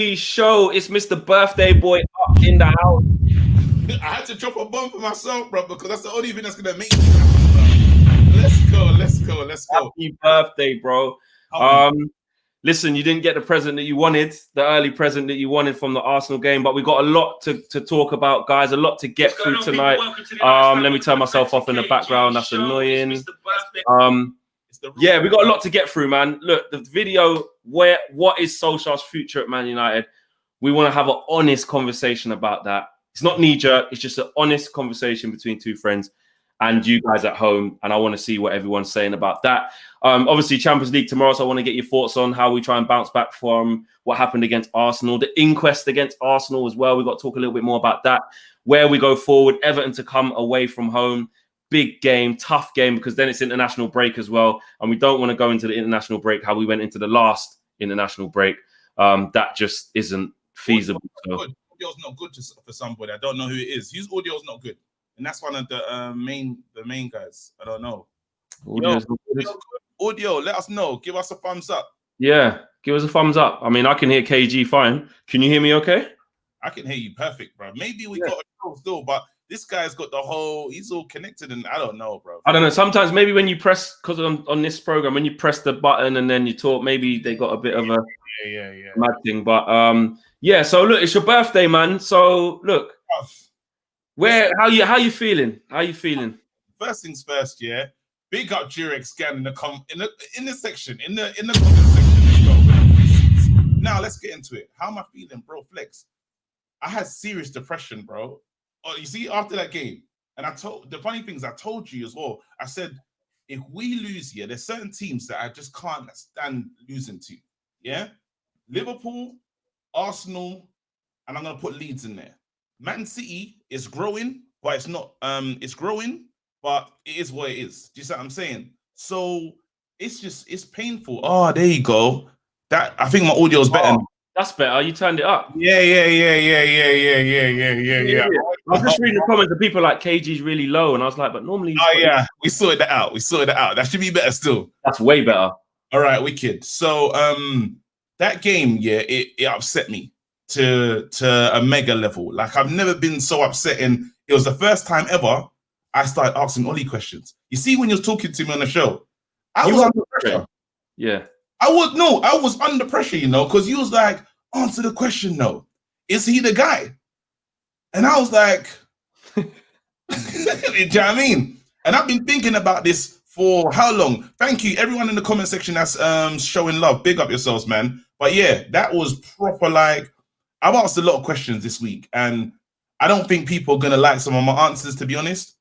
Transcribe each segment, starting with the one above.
Show. It's Mr. Birthday Boy up in the house. I had to drop a bomb for myself, bro, because that's the only thing that's gonna make me happy, bro. Let's go. Happy birthday, bro. Listen, you didn't get the present that you wanted, the early present that you wanted from the Arsenal game, but we got a lot to talk about, guys, a lot to get through tonight. Let me turn myself off in the background. That's annoying. Yeah, we got a lot to get through, man. Look, the video, what is Solskjaer's future at Man United? We want to have an honest conversation about that. It's not knee-jerk. It's just an honest conversation between two friends and you guys at home. And I want to see what everyone's saying about that. Obviously, Champions League tomorrow, so I want to get your thoughts on how we try and bounce back from what happened against Arsenal. The inquest against Arsenal as well. We've got to talk a little bit more about that. Where we go forward. Everton to come away from home. Big game, tough game, because then it's international break as well. And we don't want to go into the international break how we went into the last international break. That just isn't feasible. Audio's not good for somebody. I don't know who it is. Whose audio's not good? And that's one of the main guys. I don't know. Audio, let us know. Give us a thumbs up. Yeah, give us a thumbs up. I mean, I can hear KG fine. Can you hear me okay? I can hear you perfect, bro. Maybe we got a show still, but this guy's got the whole, he's all connected, and I don't know, bro. I don't know. Sometimes maybe when you press, because on this program, when you press the button and then you talk, maybe they got a bit of a mad thing. But yeah, so look, it's your birthday, man. So look, how you feeling? How you feeling? First things first, yeah. Big up Jurek Scan in the section, in the comment section. Now let's get into it. How am I feeling, bro? Flex. I had serious depression, bro. Oh, you see, after that game, and the funny things I told you as well. I said, if we lose here, there's certain teams that I just can't stand losing to. Yeah, Liverpool, Arsenal, and I'm gonna put Leeds in there. Man City is growing, but it's not. It's growing, but it is what it is. Do you see what I'm saying? So it's painful. Oh, there you go. That I think my audio is better. That's better. You turned it up. Yeah. I was just reading the comments of people like KG's really low, and I was like, but normally. We sorted that out. That should be better still. That's way better. All right, wicked. So that game, it upset me to a mega level. Like I've never been so upsetting. It was the first time ever I started asking Ole questions. You see, when you're talking to me on the show, I was under pressure. Yeah. I was under pressure, you know, because you was like, answer the question, no. Is he the guy? And I was like, do you know what I mean? And I've been thinking about this for how long? Thank you, everyone in the comment section that's showing love. Big up yourselves, man. But yeah, that was proper. Like, I've asked a lot of questions this week, and I don't think people are gonna like some of my answers, to be honest.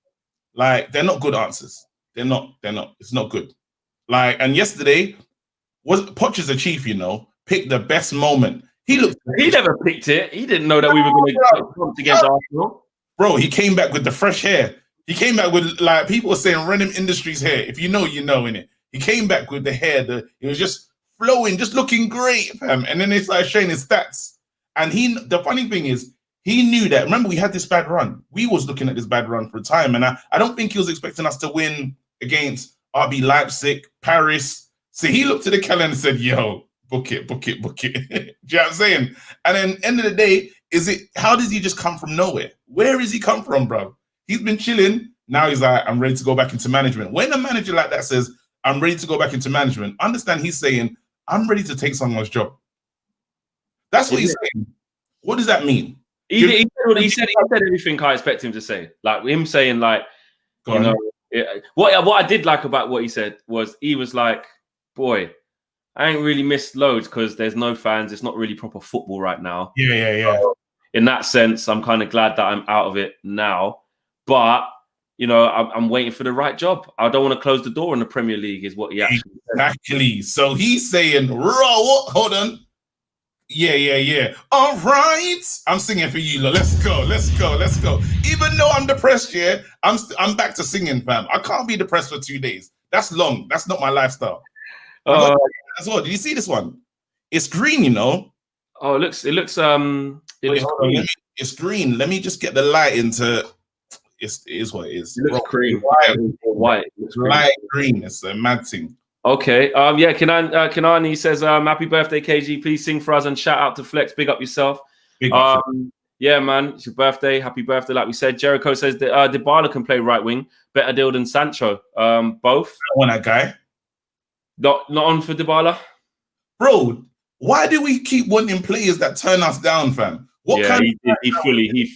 Like, they're not good answers. They're not. It's not good. Like, and yesterday, Poch is a chief, you know, picked the best moment. He never picked it. He didn't know that we were going to come against Arsenal. Bro, he came back with the fresh hair. He came back with, like, people were saying Random Industries hair. If you know, you know, innit? He came back with the hair. It was just flowing, just looking great, fam. And then they started showing his stats. And the funny thing is, he knew that. Remember, we had this bad run. We was looking at this bad run for a time. And I don't think he was expecting us to win against RB Leipzig, Paris. So he looked at the calendar and said, yo, book it. Do you know what I'm saying? And then end of the day, how does he just come from nowhere? Where has he come from, bro? He's been chilling. Now he's like, I'm ready to go back into management. When a manager like that says, I'm ready to go back into management, understand he's saying, I'm ready to take someone's job. That's what he's saying. What does that mean? He said everything I expect him to say. Like him saying, like, what I did like about what he said was he was like, boy, I ain't really missed loads because there's no fans. It's not really proper football right now. Yeah. So in that sense, I'm kind of glad that I'm out of it now. But, you know, I'm waiting for the right job. I don't want to close the door in the Premier League is what he actually said. Exactly. So he's saying, hold on. Yeah. All right. I'm singing for you. Let's go. Even though I'm depressed, yeah, I'm back to singing, fam. I can't be depressed for 2 days. That's long. That's not my lifestyle. As well. Did you see this one? It's green, you know. Oh, it looks green. It's green. Let me just get the light into. It is what it is. It looks green. White. Light green. It's a mad thing. Okay. Yeah. Kanani says, "Happy birthday, KG. Please sing for us and shout out to Flex. Big up yourself." Big up. Yeah, man. It's your birthday. Happy birthday. Like we said, Jericho says that Dybala can play right wing. Better deal than Sancho. Both. I want that guy. Not on for Dybala. Bro, why do we keep wanting players that turn us down, fam? What kind of he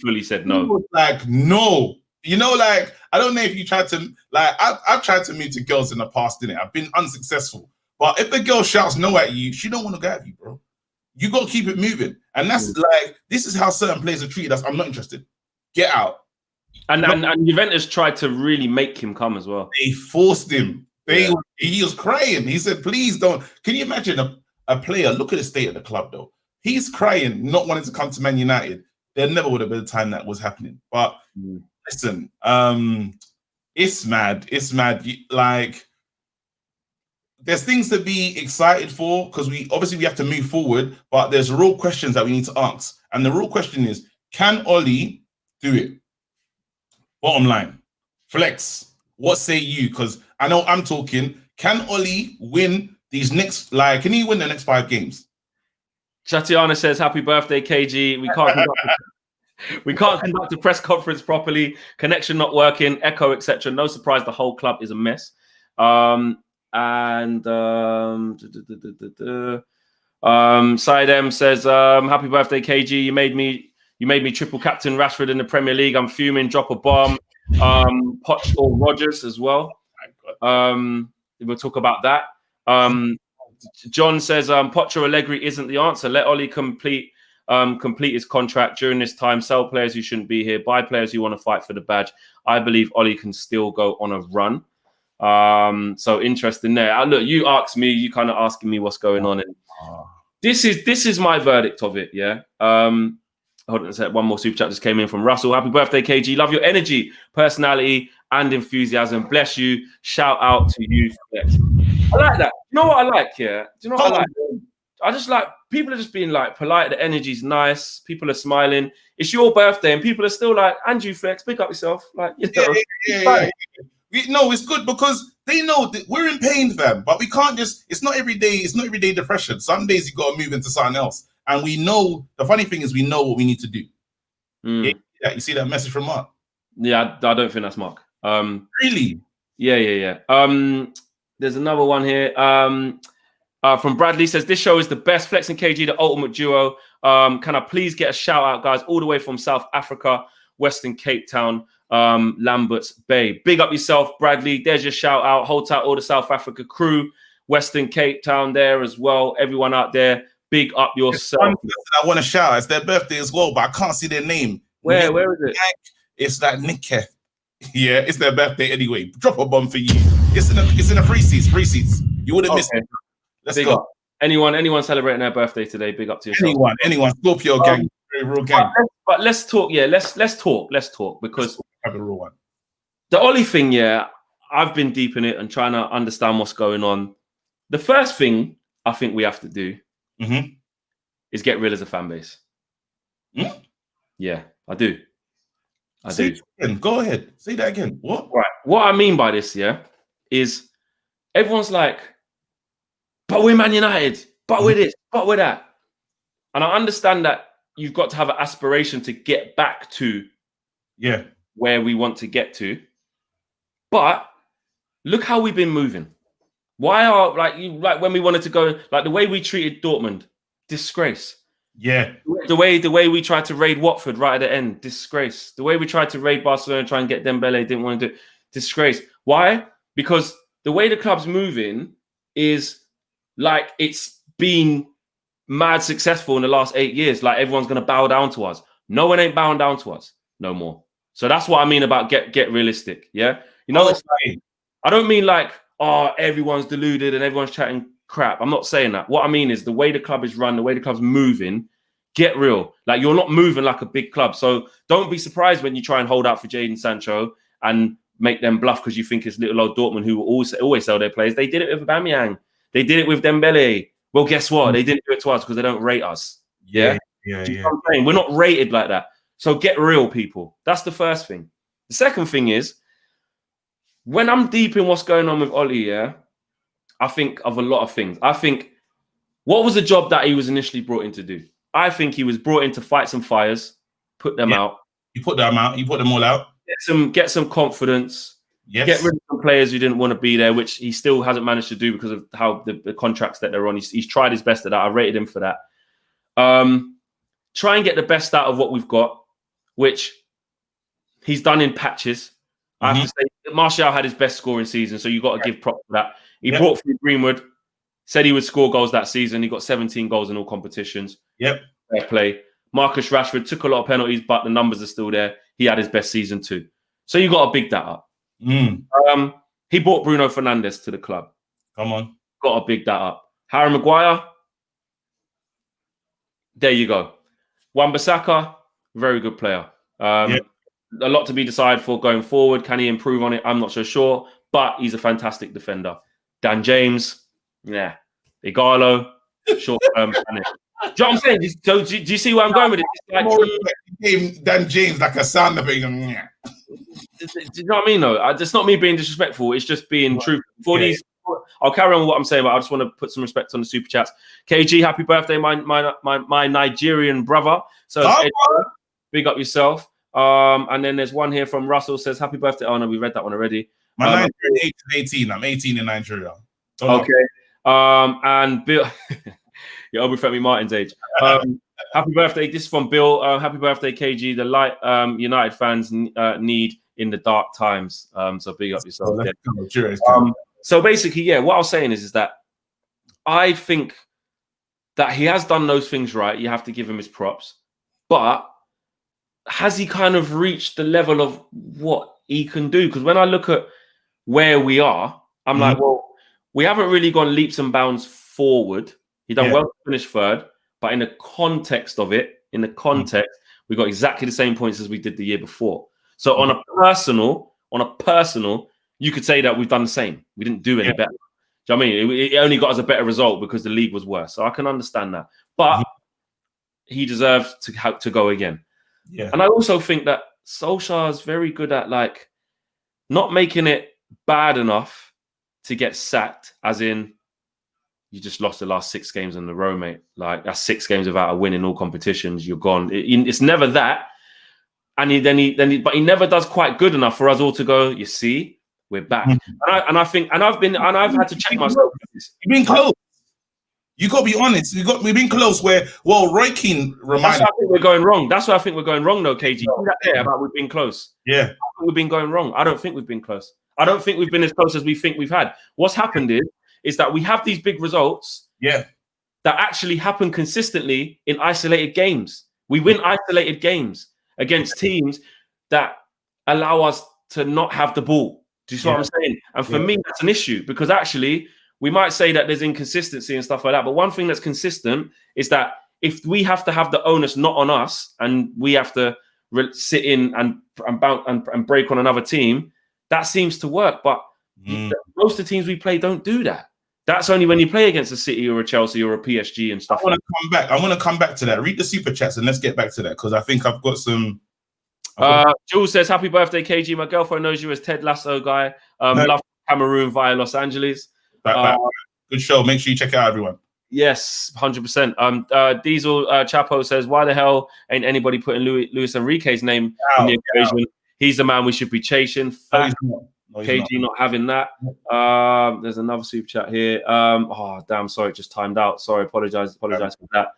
fully said no. He was like, no. You know, like, I don't know if you tried to, like, I've tried to move to girls in the past, innit? I've been unsuccessful. But if the girl shouts no at you, she don't want to go at you, bro. You got to keep it moving. And that's like, this is how certain players are treated us. I'm not interested. Get out. And Juventus tried to really make him come as well. They forced him. He was crying. He said, please don't. Can you imagine a player? Look at the state of the club, though. He's crying, not wanting to come to Man United. There never would have been a time that was happening. But listen, it's mad. It's mad. Like, there's things to be excited for because we have to move forward, but there's real questions that we need to ask. And the real question is, can Ole do it? Bottom line. Flex, what say you? Because I know I'm talking. Can Ole win these next, like, can he win the next 5 games? Chatiana says, happy birthday, KG. We can't conduct a press conference properly. Connection not working, echo, etc. No surprise, the whole club is a mess. Side M says, happy birthday, KG. You made me triple captain Rashford in the Premier League. I'm fuming. Drop a bomb. Poch or Rodgers as well. We'll talk about that. John says, Poch or Allegri isn't the answer. Let Ole complete his contract during this time. Sell players who shouldn't be here. Buy players who want to fight for the badge. I believe Ole can still go on a run. So interesting there. Look, you asked me, you kind of asking me what's going on, and this is my verdict of it. Yeah. Hold on a sec. One more super chat just came in from Russell. Happy birthday, KG. Love your energy, personality, and enthusiasm. Bless you. Shout out to you. I like that. You know what I like here? Do you know what I like? I just like people are just being like polite. The energy's nice. People are smiling. It's your birthday, and people are still like, Andrew Flex, pick up yourself. Like, you know, yeah. No, it's good because they know that we're in pain, fam. But we can't just. It's not every day. It's not everyday depression. Some days you got to move into something else. And we know. The funny thing is, we know what we need to do. Yeah, you see that message from Mark? Yeah, I don't think that's Mark. Really? Yeah. There's another one here. From Bradley says, this show is the best. Flex and KG, the ultimate duo. Can I please get a shout out, guys, all the way from South Africa, Western Cape Town, Lambert's Bay. Big up yourself, Bradley. There's your shout out. Hold tight, all the South Africa crew, Western Cape Town there as well. Everyone out there, big up yourself. I want to shout. It's their birthday as well, but I can't see their name. Where is it? It's like Nick. Yeah, it's their birthday anyway. Drop a bomb for you. It's in a free seats. You wouldn't miss it. Let's big go. Up. Anyone celebrating their birthday today? Big up to yourself. Anyone. Scorpio gang, very real gang. But let's talk. Yeah, let's talk because have a real one. The Ole thing. Yeah, I've been deep in it and trying to understand what's going on. The first thing I think we have to do is get real as a fan base. Yeah, I do. Go ahead. Say that again. What? Right. What I mean by this, yeah, is everyone's like, but we're Man United, but we're this, but we're that. And I understand that you've got to have an aspiration to get back to where we want to get to. But look how we've been moving. Why are like when we wanted to go, like the way we treated Dortmund, disgrace. Yeah. The way we tried to raid Watford right at the end, disgrace. The way we tried to raid Barcelona, try and get Dembele, didn't want to do it, disgrace. Why? Because the way the club's moving is like it's been mad successful in the last 8 years. Like everyone's going to bow down to us. No one ain't bowing down to us no more. So that's what I mean about get realistic. Yeah. You know, it's like, I don't mean like, oh, everyone's deluded and everyone's chatting crap. I'm not saying that. What I mean is the way the club is run, the way the club's moving, get real. Like you're not moving like a big club. So don't be surprised when you try and hold out for Jadon Sancho and make them bluff because you think it's little old Dortmund who will always sell their players. They did it with Aubameyang. They did it with Dembele. Well, guess what? They didn't do it to us because they don't rate us. Yeah. You know what I'm saying? We're not rated like that. So get real, people. That's the first thing. The second thing is, when I'm deep in what's going on with Ole, yeah, I think of a lot of things. I think, what was the job that he was initially brought in to do? I think he was brought in to fight some fires, put them out. You put them out. You put them all out. Get some confidence. Yes. Get rid of some players who didn't want to be there, which he still hasn't managed to do because of how the contracts that they're on. He's tried his best at that. I rated him for that. Try and get the best out of what we've got, which he's done in patches. I have to say, Martial had his best scoring season, so you've got to give props for that. He brought through Greenwood, said he would score goals that season. He got 17 goals in all competitions. Fair play. Marcus Rashford took a lot of penalties, but the numbers are still there. He had his best season too. So you got to big that up. He brought Bruno Fernandes to the club. Come on. Got to big that up. Harry Maguire, there you go. Wan-Bissaka, very good player. A lot to be decided for going forward. Can he improve on it? I'm not so sure, but he's a fantastic defender. Dan James, yeah. Igalo, short term. Do you know what I'm saying? Do you see where I'm going with it? Like, Dan James like a sound of it. Do you know what I mean? Though it's not me being disrespectful. It's just being true. For these, I'll carry on with what I'm saying, but I just want to put some respect on the super chats. KG, happy birthday, my Nigerian brother. So big up yourself. And then there's one here from Russell says, happy birthday. Oh no, we read that one already. My Nigerian age is 18. I'm 18 in Nigeria. Okay. And Bill, yeah, Obafemi Martin's age. Happy birthday. This is from Bill. Happy birthday, KG. The light United fans need in the dark times. So big up yourself. So basically, yeah, what I was saying is that I think that he has done those things right. You have to give him his props. But has he kind of reached the level of what he can do? Because when I look at where we are, I'm like, well, we haven't really gone leaps and bounds forward. He done well to finish third, but in the context of it, we got exactly the same points as we did the year before. So on a personal, you could say that we've done the same. We didn't do any better. Do you know what I mean? It only got us a better result because the league was worse. So I can understand that. But he deserves to go again. Yeah. And I also think that Solskjaer is very good at like not making it bad enough to get sacked, as in you just lost the last 6 games in a row, mate. Like that's 6 games without a win in all competitions. You're gone. It's never that. And but he never does quite good enough for us all to go, you see, we're back. And I've had to check myself. You've been close. You got to be honest. We've been close. Roy Keane reminded. That's why I think we're going wrong. That's why I think we're going wrong, though, KG. About we've been close. Yeah, we've been going wrong. I don't think we've been close. I don't think we've been as close as we think we've had. What's happened is that we have these big results. Yeah, that actually happen consistently in isolated games. We win isolated games against teams that allow us to not have the ball. Do you see what I'm saying? And for me, that's an issue because actually we might say that there's inconsistency and stuff like that. But one thing that's consistent is that if we have to have the onus not on us and we have to sit in and break on another team, that seems to work. But most of the teams we play don't do that. That's only when you play against a City or a Chelsea or a PSG and stuff. I want to come back to that. Read the super chats and let's get back to that because I think I've got some. Jules says, happy birthday, KG. My girlfriend knows you as Ted Lasso guy. Love Cameroon via Los Angeles. Good show. Make sure you check it out, everyone. Yes, 100%. Diesel Chapo says, why the hell ain't anybody putting Luis Enrique's name in the equation? He's the man we should be chasing. KG not having that. There's another super chat here. Oh, damn, sorry, it just timed out. Sorry, apologize for that.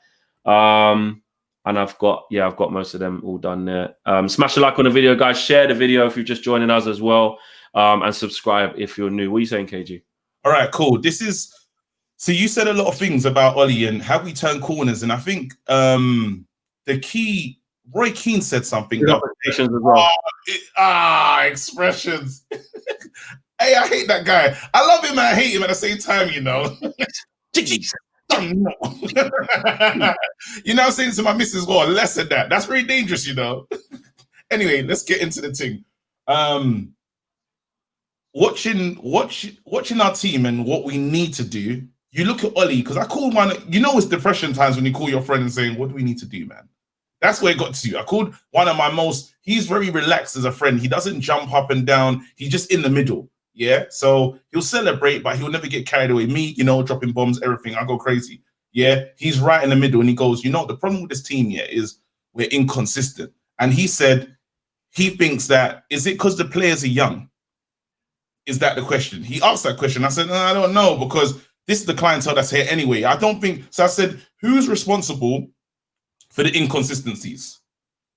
And I've got most of them all done there. Smash a like on the video, guys. Share the video if you're just joining us as well. And subscribe if you're new. What are you saying, KG? All right, cool. So you said a lot of things about Ollie and how we turn corners. And I think the key, Roy Keane said something. Expressions as well. Expressions. Hey, I hate that guy. I love him and I hate him at the same time, you know. Jeez. You know I'm saying to my missus, well, less than that. That's very dangerous, you know. Anyway, let's get into the thing. Watching our team and what we need to do, you look at Ollie, because I called one, you know, it's depression times when you call your friend and saying, what do we need to do, man? That's where it got to. I called one of my he's very relaxed as a friend. He doesn't jump up and down. He's just in the middle. Yeah, so he'll celebrate, but he'll never get carried away. Me, you know, dropping bombs, everything, I go crazy. Yeah, he's right in the middle, and he goes, you know, the problem with this team, yeah, is we're inconsistent. And he said he thinks that, is it because the players are young? Is that the question? He asked that question. I said, no, I don't know, because this is the clientele that's here anyway. I don't think so. I said, who's responsible for the inconsistencies?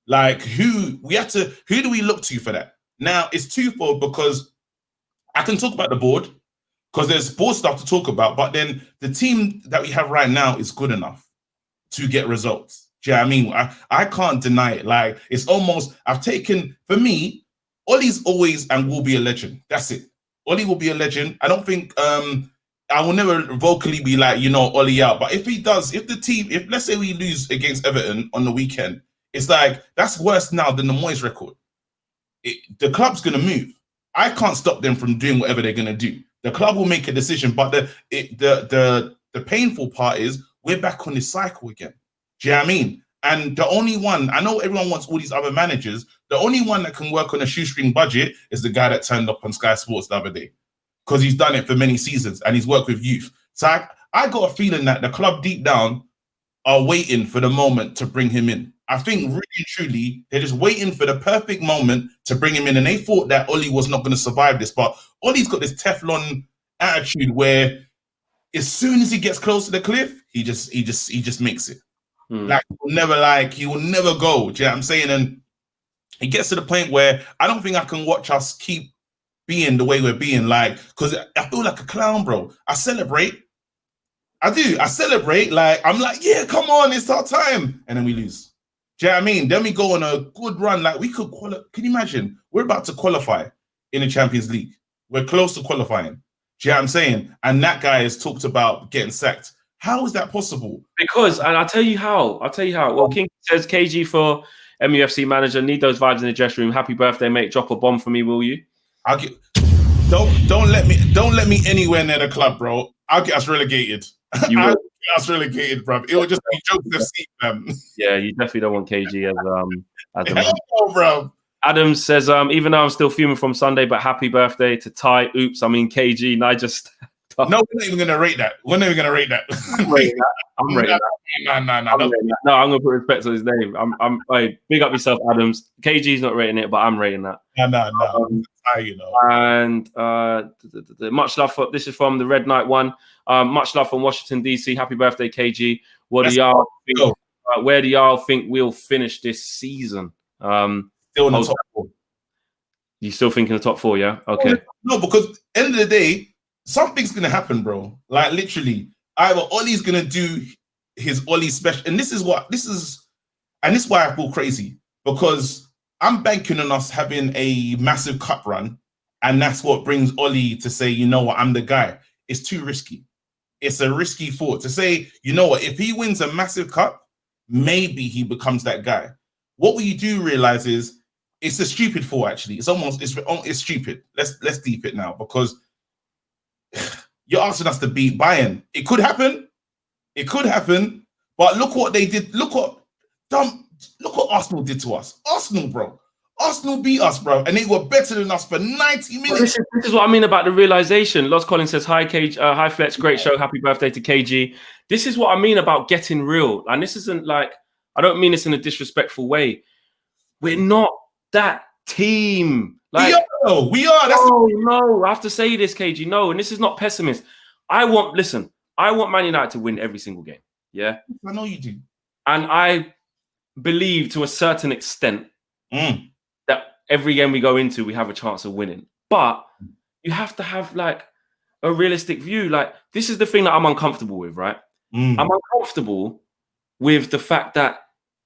Like, who do we look to for that? Now, it's twofold, because I can talk about the board, because there's board stuff to talk about, but then the team that we have right now is good enough to get results. Do you know what I mean? I can't deny it. Like, it's almost, for me, Ole's always and will be a legend. That's it. Ole will be a legend. I don't think, I will never vocally be like, you know, Ole out. But if he does, if let's say we lose against Everton on the weekend, it's like, that's worse now than the Moyes record. The club's going to move. I can't stop them from doing whatever they're going to do. The club will make a decision, but the painful part is we're back on this cycle again. Do you know what I mean? And the only one, I know everyone wants all these other managers, the only one that can work on a shoestring budget is the guy that turned up on Sky Sports the other day, because he's done it for many seasons and he's worked with youth. So I got a feeling that the club deep down are waiting for the moment to bring him in. I think really and truly, they're just waiting for the perfect moment to bring him in. And they thought that Ole was not going to survive this. But Ole's got this Teflon attitude where as soon as he gets close to the cliff, he just makes it. Like, he will never go. Do you know what I'm saying? And it gets to the point where I don't think I can watch us keep being the way we're being, like, because I feel like a clown, bro. I celebrate. I do. I celebrate. Like, I'm like, yeah, come on, it's our time. And then we lose. Do you know what I mean? Then we go on a good run. Like, we could qualify. Can you imagine? We're about to qualify in the Champions League. We're close to qualifying. Do you know what I'm saying? And that guy has talked about getting sacked. How is that possible? Because, and I'll tell you how. Well, King says, KG for MUFC manager. Need those vibes in the dressing room. Happy birthday, mate. Drop a bomb for me, will you? Don't let me anywhere near the club, bro. I'll get us relegated. I'll get us relegated, bro. It will just be jokes FC, man. Yeah, you definitely don't want KG as a man. Bro. Adam says, even though I'm still fuming from Sunday, but happy birthday to Ty. Oops, I mean KG. And I just no, we're not even gonna rate that. We're not even gonna rate that. I'm rating that. No. I'm gonna put respect on his name. Hey, big up yourself, Adams. KG's not rating it, but I'm rating that. No. You know. And much love for this is from the Red Knight one. Much love from Washington DC. Happy birthday, KG. What do y'all think? Where do y'all think we'll finish this season? Still in the top 4. You still think in the top 4? Yeah. Okay. No, because end of the day, something's gonna happen, bro. Like, literally, either Ole's gonna do his Ole special, and this is why I feel crazy, because I'm banking on us having a massive cup run, and that's what brings Ole to say, you know what, I'm the guy. It's too risky. It's a risky thought to say, you know what, if he wins a massive cup, maybe he becomes that guy. What we do realize is it's a stupid thought. Actually, it's stupid. Let's deep it now, because you're asking us to beat Bayern. It could happen. But look what they did. Look what Arsenal did to us. Arsenal beat us, bro, and they were better than us for 90 minutes. This is what I mean about the realization. Lost Collins says, hi, hi, Fletch, great show. Happy birthday to KG. This is what I mean about getting real. And this isn't like, I don't mean this in a disrespectful way. We're not that team. Like, we are. No, I have to say this, KG. No, and this is not pessimist. I want Man United to win every single game. Yeah? I know you do. And I believe to a certain extent that every game we go into, we have a chance of winning. But you have to have like a realistic view. Like, this is the thing that I'm uncomfortable with, right? I'm uncomfortable with the fact that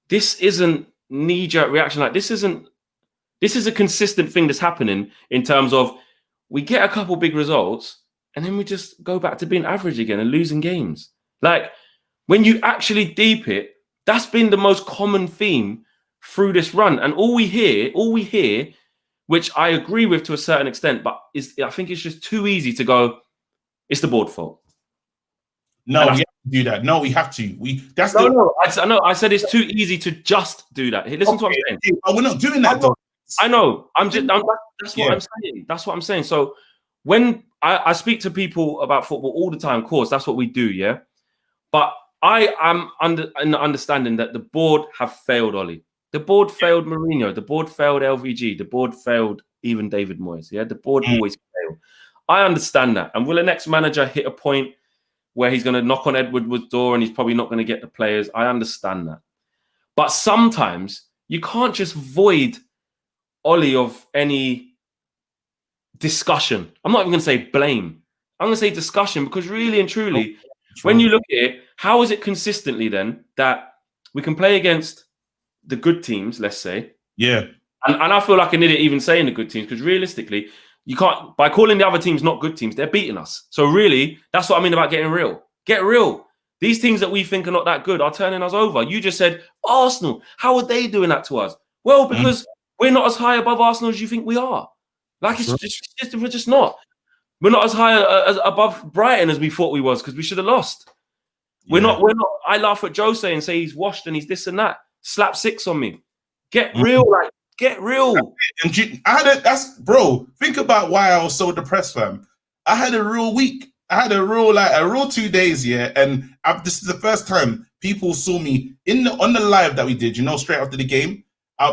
this isn't knee-jerk reaction. Like, this is a consistent thing that's happening in terms of we get a couple big results and then we just go back to being average again and losing games. Like, when you actually deep it, that's been the most common theme through this run. And all we hear, which I agree with to a certain extent, but I think it's just too easy to go, it's the board fault. No, we have to do that. No, we have to. I said it's too easy to just do that. Hey, listen to what I'm saying. We're not doing that, though. I know. That's what I'm saying. So when I speak to people about football all the time, of course, that's what we do, yeah. But I am in the understanding that the board have failed Ollie. The board failed Mourinho. The board failed LVG. The board failed even David Moyes. Yeah, the board always fail. I understand that. And will the next manager hit a point where he's going to knock on Ed Woodward's door and he's probably not going to get the players? I understand that. But sometimes you can't just void Ollie of any discussion. I'm not even going to say blame. I'm going to say discussion, because really and truly, when you look at it, how is it consistently then that we can play against the good teams, let's say? Yeah. And I feel like an idiot even saying the good teams, because realistically, you can't, by calling the other teams not good teams, they're beating us. So really, that's what I mean about getting real. Get real. These teams that we think are not that good are turning us over. You just said, Arsenal, how are they doing that to us? Well, because we're not as high above Arsenal as you think we are. Like, we're just not. We're not as high as above Brighton as we thought we was, because we should have lost. We're not. I laugh at Jose and say he's washed and he's this and that. Slap six on me. Get real, like, get real. And bro, think about why I was so depressed, fam. I had a real week. I had a real 2 days, yeah. And this is the first time people saw me on the live that we did, straight after the game.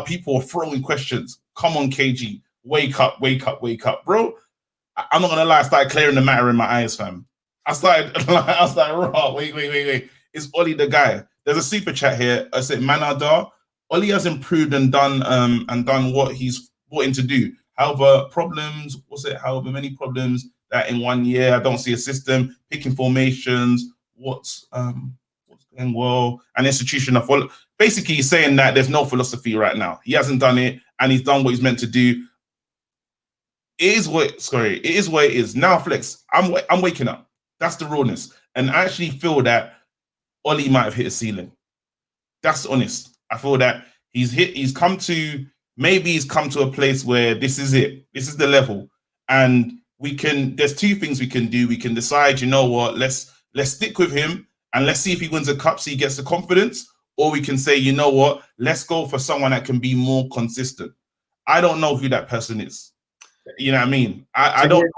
People were throwing questions. Come on, KG. Wake up, wake up, wake up. Bro, I'm not gonna lie, I started clearing the matter in my eyes, fam. I was like, raw, wait. Is Ollie the guy? There's a super chat here. I said, Man Utd, Ollie has improved and done what he's brought in to do. However many problems that in 1 year, I don't see a system, picking formations, what's going well, an institution of basically he's saying that there's no philosophy right now. He hasn't done it, and he's done what he's meant to do. It is what it is. Now, Flex, I'm waking up. That's the rawness. And I actually feel that Ollie might have hit a ceiling. That's honest. I feel that he's come to a place where this is it. This is the level. And there's two things we can do. We can decide, you know what, let's stick with him and let's see if he wins a cup so he gets the confidence. Or we can say, you know what, let's go for someone that can be more consistent. I don't know who that person is. You know what I mean? I don't.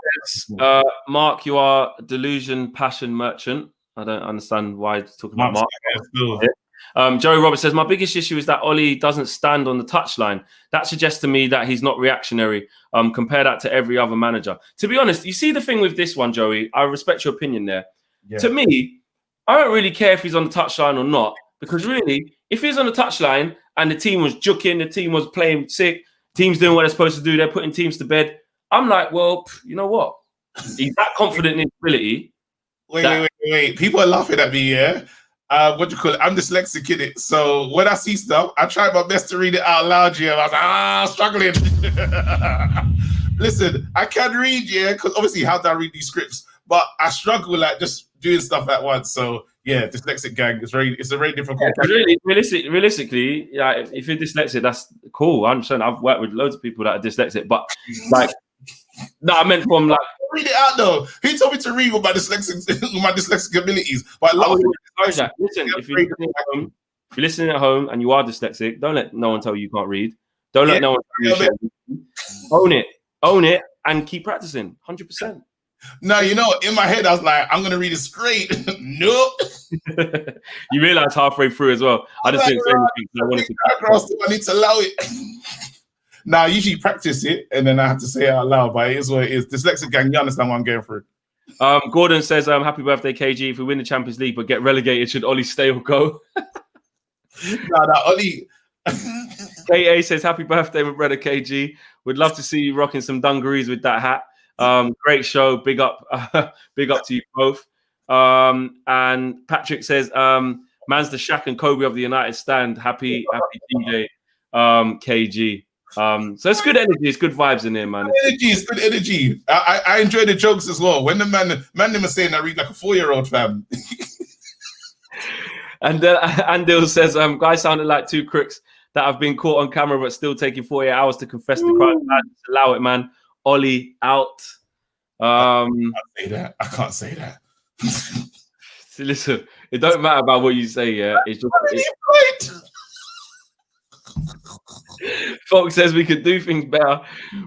Mark, you are a delusion passion merchant. I don't understand why you're talking about Mark. Joey Roberts says, my biggest issue is that Ollie doesn't stand on the touchline. That suggests to me that he's not reactionary. Compare that to every other manager. To be honest, you see the thing with this one, Joey, I respect your opinion there. Yeah. To me, I don't really care if he's on the touchline or not, because really, if he's on the touchline and the team was juking, the team was playing sick, teams doing what they're supposed to do, they're putting teams to bed, I'm like, well, you know what? He's that confident in his ability. Wait. People are laughing at me, yeah? What do you call it? I'm dyslexic in it. So when I see stuff, I try my best to read it out loud, yeah. I was like, struggling. Listen, I can read, yeah, because obviously how do I read these scripts? But I struggle like just doing stuff at once. So yeah, dyslexic gang. It's a very difficult. Yeah, really, realistically, yeah, if you're dyslexic, that's cool. I understand. I've worked with loads of people that are dyslexic, but like, no, I meant from like. Read it out though. He told me to read with my dyslexic abilities. But listen, if you're listening at home and you are dyslexic, don't let no one tell you can't read. Don't let no one tell you shit. Own it, and keep practicing. 100%. No, in my head I was like, I'm gonna read it straight. Nope. You realize halfway through as well. I just didn't say anything. I wanted to. I need to allow it. Now, I usually practice it and then I have to say it out loud, but it is what it is. Dyslexic gang, you understand what I'm going through. Gordon says, happy birthday, KG. If we win the Champions League but get relegated, should Ollie stay or go? No, Ollie. KA says, happy birthday, my brother KG. Would love to see you rocking some dungarees with that hat. Great show. Big up to you both. And Patrick says, man's the Shaq and Kobe of the United stand. Happy DJ, KG. So it's good energy, it's good vibes in here, man. It's good energy. I enjoy the jokes as well. When the man them are saying I read like a 4-year-old, fam. And Andil says, guys sounded like two crooks that have been caught on camera but still taking 48 hours to confess the crime. Allow it, man. Ollie out. I can't say that. So listen, it don't matter about what you say, yeah. It's just Fox says we could do things better.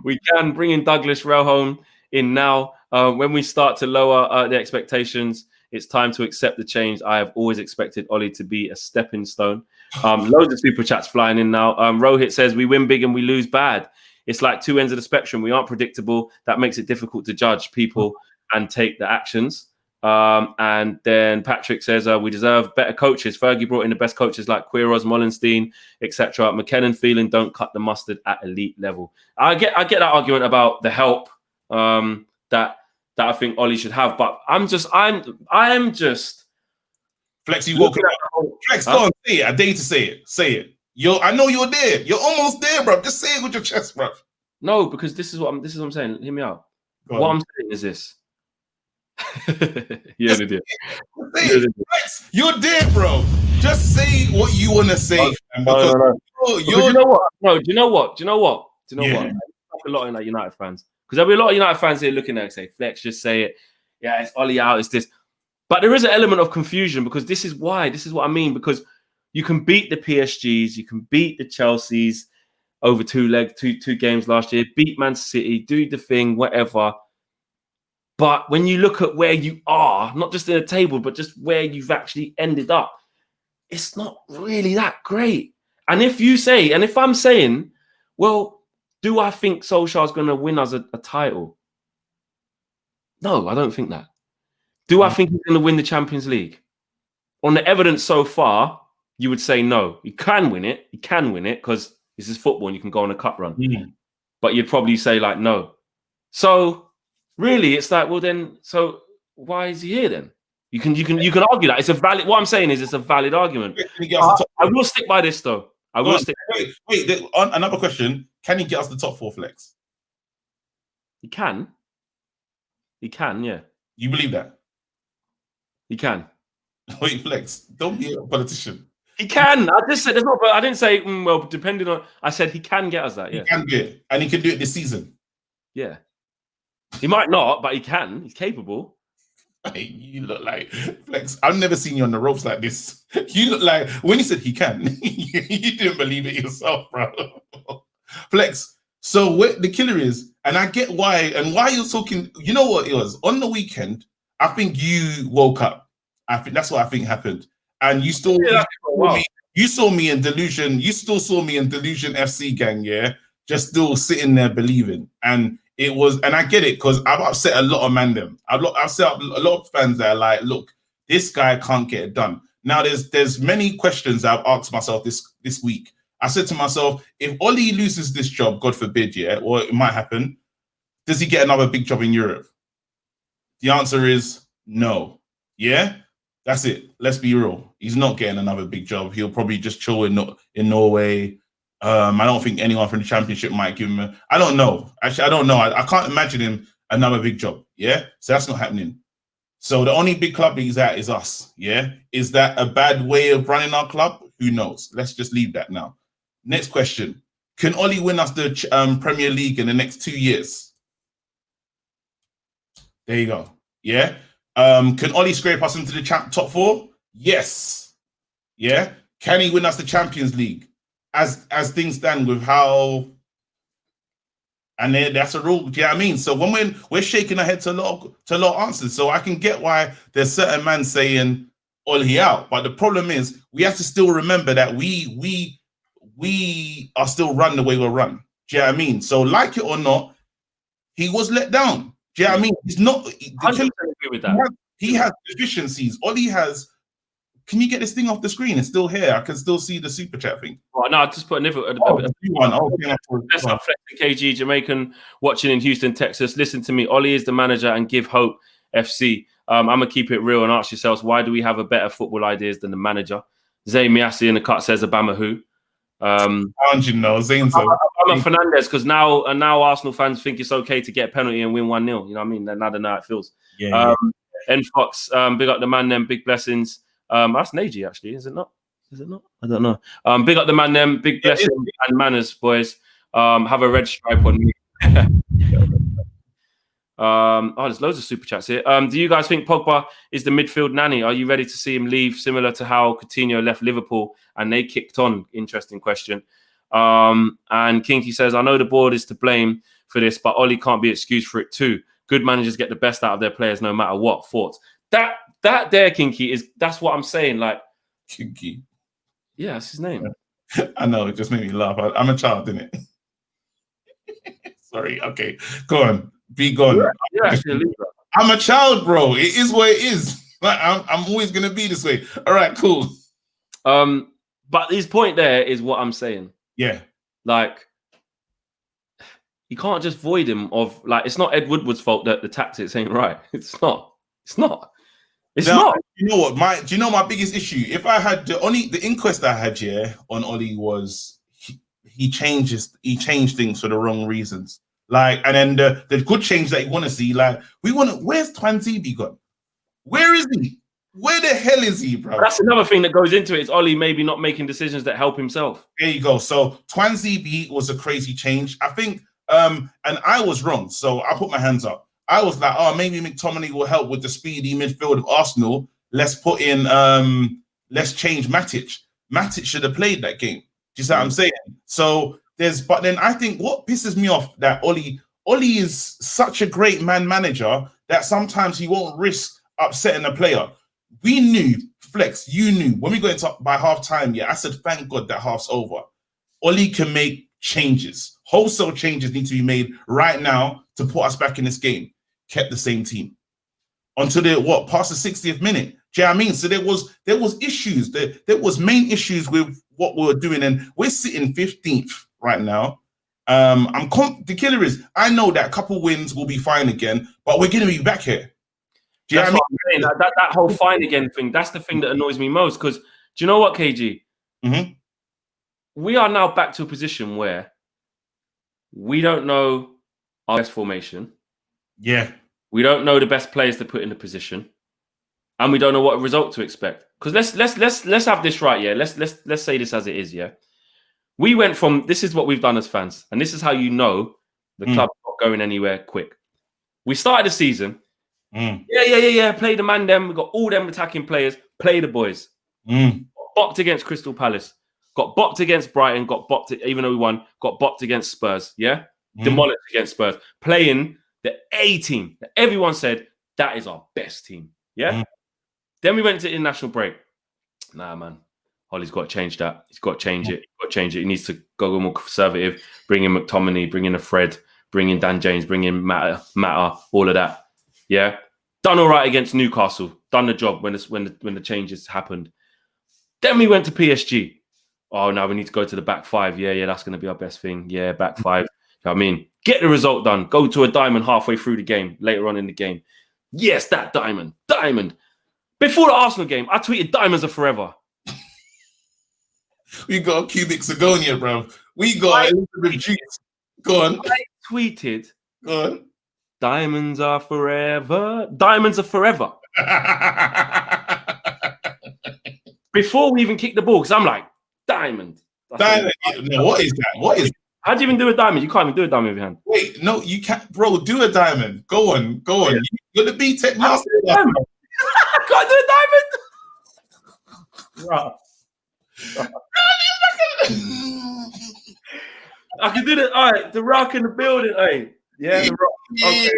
We can bring in Douglas Rail home. in now. When we start to lower the expectations, it's time to accept the change. I have always expected Ole to be a stepping stone. Loads of super chats flying in now. Rohit says, we win big and we lose bad. It's like two ends of the spectrum. We aren't predictable. That makes it difficult to judge people and take the actions. And then Patrick says, we deserve better coaches. Fergie brought in the best coaches like Quiroz, Mollenstein, etc. McKennan feeling don't cut the mustard at elite level. I get that argument about the help that I think Ole should have, but I'm just Flex, you woke up. Flex, go on, say it. I dare you to say it. Say it. I know you're there. You're almost there, bro. Just say it with your chest, bro. No, because this is what I'm saying. Hear me out. What I'm saying is this. You're an idiot. Flex, you're there, bro. Just say what you want to say. No. Because you know what? No, do you know what? A lot of like United fans. Because there'll be a lot of United fans here looking at it and say, Flex, just say it. Yeah, it's Ole out, it's this. But there is an element of confusion because this is what I mean. Because you can beat the PSGs, you can beat the Chelseas over two games last year, beat Man City, do the thing, whatever. But when you look at where you are, not just in the table, but just where you've actually ended up, it's not really that great. And if I'm saying, well, do I think Solskjaer's going to win us a title? No, I don't think that. Do I think he's going to win the Champions League? On the evidence so far, you would say no. He can win it. He can win it because this is football and you can go on a cup run. But you'd probably say like no. So really, it's like, well then, so why is he here then? You can argue that. It's a valid. What I'm saying is it's a valid argument. I will stick by this though. Wait. Another question. Can he get us the top 4, Flex? He can. He can, yeah. You believe that? He can. Wait, Flex. Don't be a politician. He can. I just said there's not. But I didn't say well. Depending on. I said he can get us that. Yeah. He can get it, and he can do it this season. Yeah. He might not, but he can. He's capable. Hey, you look like Flex. I've never seen you on the ropes like this. You look like when you said he can, you didn't believe it yourself, bro. Flex. So what the killer is, and I get why you're talking. You know what it was on the weekend. I think you woke up. I think that's what I think happened, and you still you saw me in delusion. You still saw me in delusion FC gang, yeah, just still sitting there believing, and it was, and I get it because I've upset a lot of them. I've set up a lot of fans that are like, look, this guy can't get it done. Now there's many questions I've asked myself this week. I said to myself, if Ole loses this job, God forbid, yeah, or it might happen, does he get another big job in Europe? The answer is no. Yeah, that's it. Let's be real. He's not getting another big job. He'll probably just chill in Norway. I don't think anyone from the Championship might give him I don't know. Actually, I don't know. I can't imagine him another big job. Yeah, so that's not happening. So the only big club he's at is us. Yeah, is that a bad way of running our club? Who knows? Let's just leave that now. Next question. Can Ole win us the Premier League in the next 2 years? There you go. Yeah. Can Ole scrape us into the top 4? Yes. Yeah. Can he win us the Champions League? As things stand with how, and that's a rule. Do you know what I mean? So when we're shaking our head to a lot of answers, so I can get why there's certain man saying Ole out, but the problem is we have to still remember that we are still run the way we're run. Do you know what I mean? So like it or not, he was let down. Do you know what I mean? He's not. 100% agree with that. He has deficiencies. Ole has. Can you get this thing off the screen? It's still here. I can still see the super chat thing. Right, no, I just put a one. That's not flexing KG, Jamaican watching in Houston, Texas. Listen to me. Ole is the manager and give hope FC. I'm going to keep it real and ask yourselves, why do we have a better football ideas than the manager? Zay Miasi in the cut says Obama who? Zane's Obama Fernandez, because now Arsenal fans think it's okay to get a penalty and win 1-0. You know what I mean? Now they know how it feels. Yeah. N Fox, big up the man, them big blessings. That's Nagy, actually, is it not? Is it not? I don't know. Big up the man, them big blessings and manners, boys. Have a red stripe on me. There's loads of super chats here. Do you guys think Pogba is the midfield nanny? Are you ready to see him leave, similar to how Coutinho left Liverpool and they kicked on? Interesting question. And Kinky says, I know the board is to blame for this, but Ole can't be excused for it too. Good managers get the best out of their players no matter what. Thoughts. That there, Kinky, that's what I'm saying. Like, Kinky. Yeah, that's his name. I know, it just made me laugh. I'm a child, didn't it? Sorry. Okay, go on. Be gone. You're actually a Libra. I'm a child, bro. It is what it is. Like, I'm always gonna be this way. All right, cool. But his point there is what I'm saying. Yeah. Like, you can't just void him of, like, it's not Ed Woodward's fault that the tactics ain't right. It's not. It's not. It's not. You know what? Do you know my biggest issue? If I had the inquest I had on Ole was he changed things for the wrong reasons. Like, and then the good change that you want to see, like, where's Twanzebe gone? Where is he? Where the hell is he, bro? That's another thing that goes into it. Is Ole maybe not making decisions that help himself. There you go. So Twanzebe was a crazy change. I think, and I was wrong. So I put my hands up. I was like, oh, maybe McTominay will help with the speedy midfield of Arsenal. Let's put in, let's change Matic. Matic should have played that game. Do you see what I'm saying? So but then I think what pisses me off that Ole is such a great manager that sometimes he won't risk upsetting a player. We knew, Flex, you knew when we got into by half time. Yeah, I said, thank God that half's over. Ole can make changes. Wholesale changes need to be made right now to put us back in this game. Kept the same team until past the 60th minute. Do you know what I mean? So there was issues. There was main issues with what we were doing, and we're sitting 15th right now. The killer is, I know that a couple wins will be fine again, but we're going to be back here. Do you know what I'm saying? That whole fine again thing, that's the thing that annoys me most. Because do you know what, KG? Mm-hmm. We are now back to a position where we don't know our best formation. Yeah. We don't know the best players to put in the position. And we don't know what result to expect. Because let's have this right, yeah. Let's say this as it is, yeah. We went from, this is what we've done as fans, and this is how you know the club's not going anywhere quick. We started the season. Yeah. Play the man them. We got all them attacking players. Play the boys. Got bopped against Crystal Palace. Got bopped against Brighton. Got bopped, even though we won. Got bopped against Spurs. Yeah, demolished against Spurs. Playing the A team that everyone said that is our best team. Yeah. Then we went to international break. Nah, man. Ole's got to change that. He's got to change it. He's got to change it. He needs to go more conservative. Bring in McTominay. Bring in a Fred. Bring in Dan James. Bring in Matter. All of that. Yeah. Done all right against Newcastle. Done the job when the changes happened. Then we went to PSG. Oh, now we need to go to the back five. Yeah, that's going to be our best thing. Yeah, back five. You know what I mean? Get the result done. Go to a diamond halfway through the game, later on in the game. Yes, that diamond. Before the Arsenal game, I tweeted diamonds are forever. We got cubic Sigonia, bro. We got Elizabeth Juice. Go on. I tweeted. Go on. Diamonds are forever. Diamonds are forever. Before we even kick the ball, because I'm like, diamond. No, what is that? What is that? How do you even do a diamond? You can't even do a diamond with your hand. Wait, no, you can't, bro. Do a diamond. Go on. Yeah. You're the B-Tech master. I can't do a diamond. I can do that. All right, the rock in the building. Hey, yeah, the rock. Okay.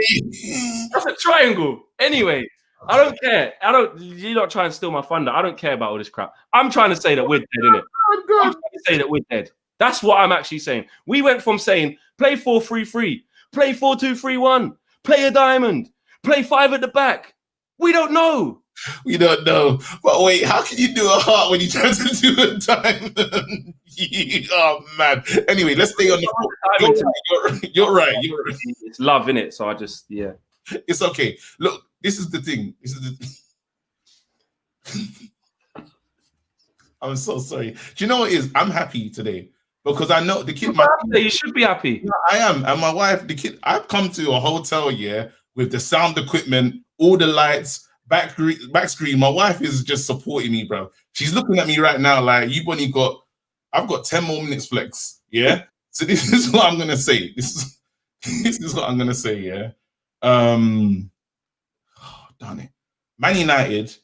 That's a triangle. Anyway, I don't care. You're not trying to steal my thunder. I don't care about all this crap. I'm trying to say that we're dead, innit? I'm trying to say that we're dead. That's what I'm actually saying. We went from saying play 4-3-3, play 4-2-3-1, play a diamond, play 5 at the back. We don't know. We don't know. But wait, how can you do a heart when you try to do a diamond? Oh, man. Anyway, let's stay on the... You're right. It's love, innit? So I just, yeah. It's okay. Look, this is the thing. I'm so sorry. Do you know what it is? I'm happy today because I know the kid... You should be happy. Yeah, I am. And my wife, the kid... I've come to a hotel, with the sound equipment, all the lights... Back screen, my wife is just supporting me, bro. She's looking at me right now like, I've got 10 more minutes, Flex. Yeah. So this is what I'm gonna say. This is what I'm gonna say. Yeah. Darn it. Man United,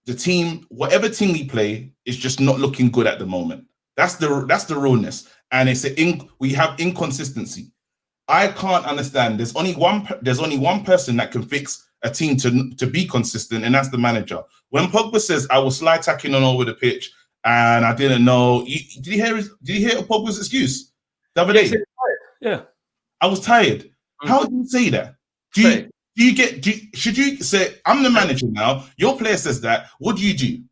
the team, whatever team we play, is just not looking good at the moment. That's the realness, and we have inconsistency. I can't understand. There's only one person that can fix a team to be consistent, and that's the manager. When Pogba says, "I was slide tackling on over the pitch and I didn't know," did you hear Pogba's excuse the other day? Yeah, I was tired. How do you say that? Should you say, "I'm the manager now"? Your player says that. What do you do?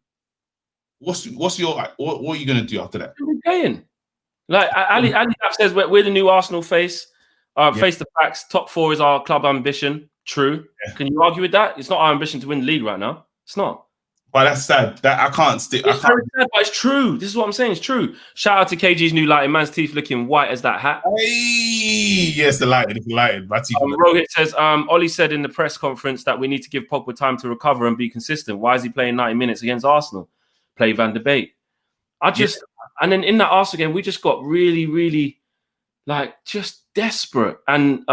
What are you gonna do after that? Paying. Like Ali says, we're the new Arsenal face. Face the facts. Top 4 is our club ambition. True. Yeah. Can you argue with that? It's not our ambition to win the league right now. It's not. But that's sad. That I can't stick. It's very sad, but it's true. This is what I'm saying. It's true. Shout out to KG's new lighting. Man's teeth looking white as that hat. Hey, yes, the lighting. It's the lighting. Rohit says, Ollie said in the press conference that we need to give Pogba time to recover and be consistent. Why is he playing 90 minutes against Arsenal? Play Van de Beek. And then in that Arsenal game, we just got really, really, just desperate. And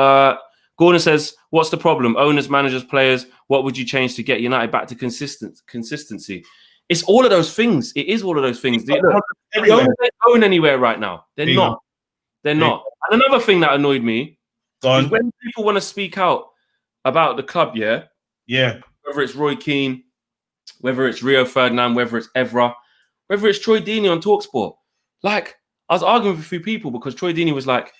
Gordon says, what's the problem? Owners, managers, players, what would you change to get United back to consistency? It's all of those things. It is all of those things. The owners don't own anywhere right now. They're not. They're not. And another thing that annoyed me is when people want to speak out about the club, whether it's Roy Keane, whether it's Rio Ferdinand, whether it's Evra, whether it's Troy Deeney on TalkSport. I was arguing with a few people because Troy Deeney was like,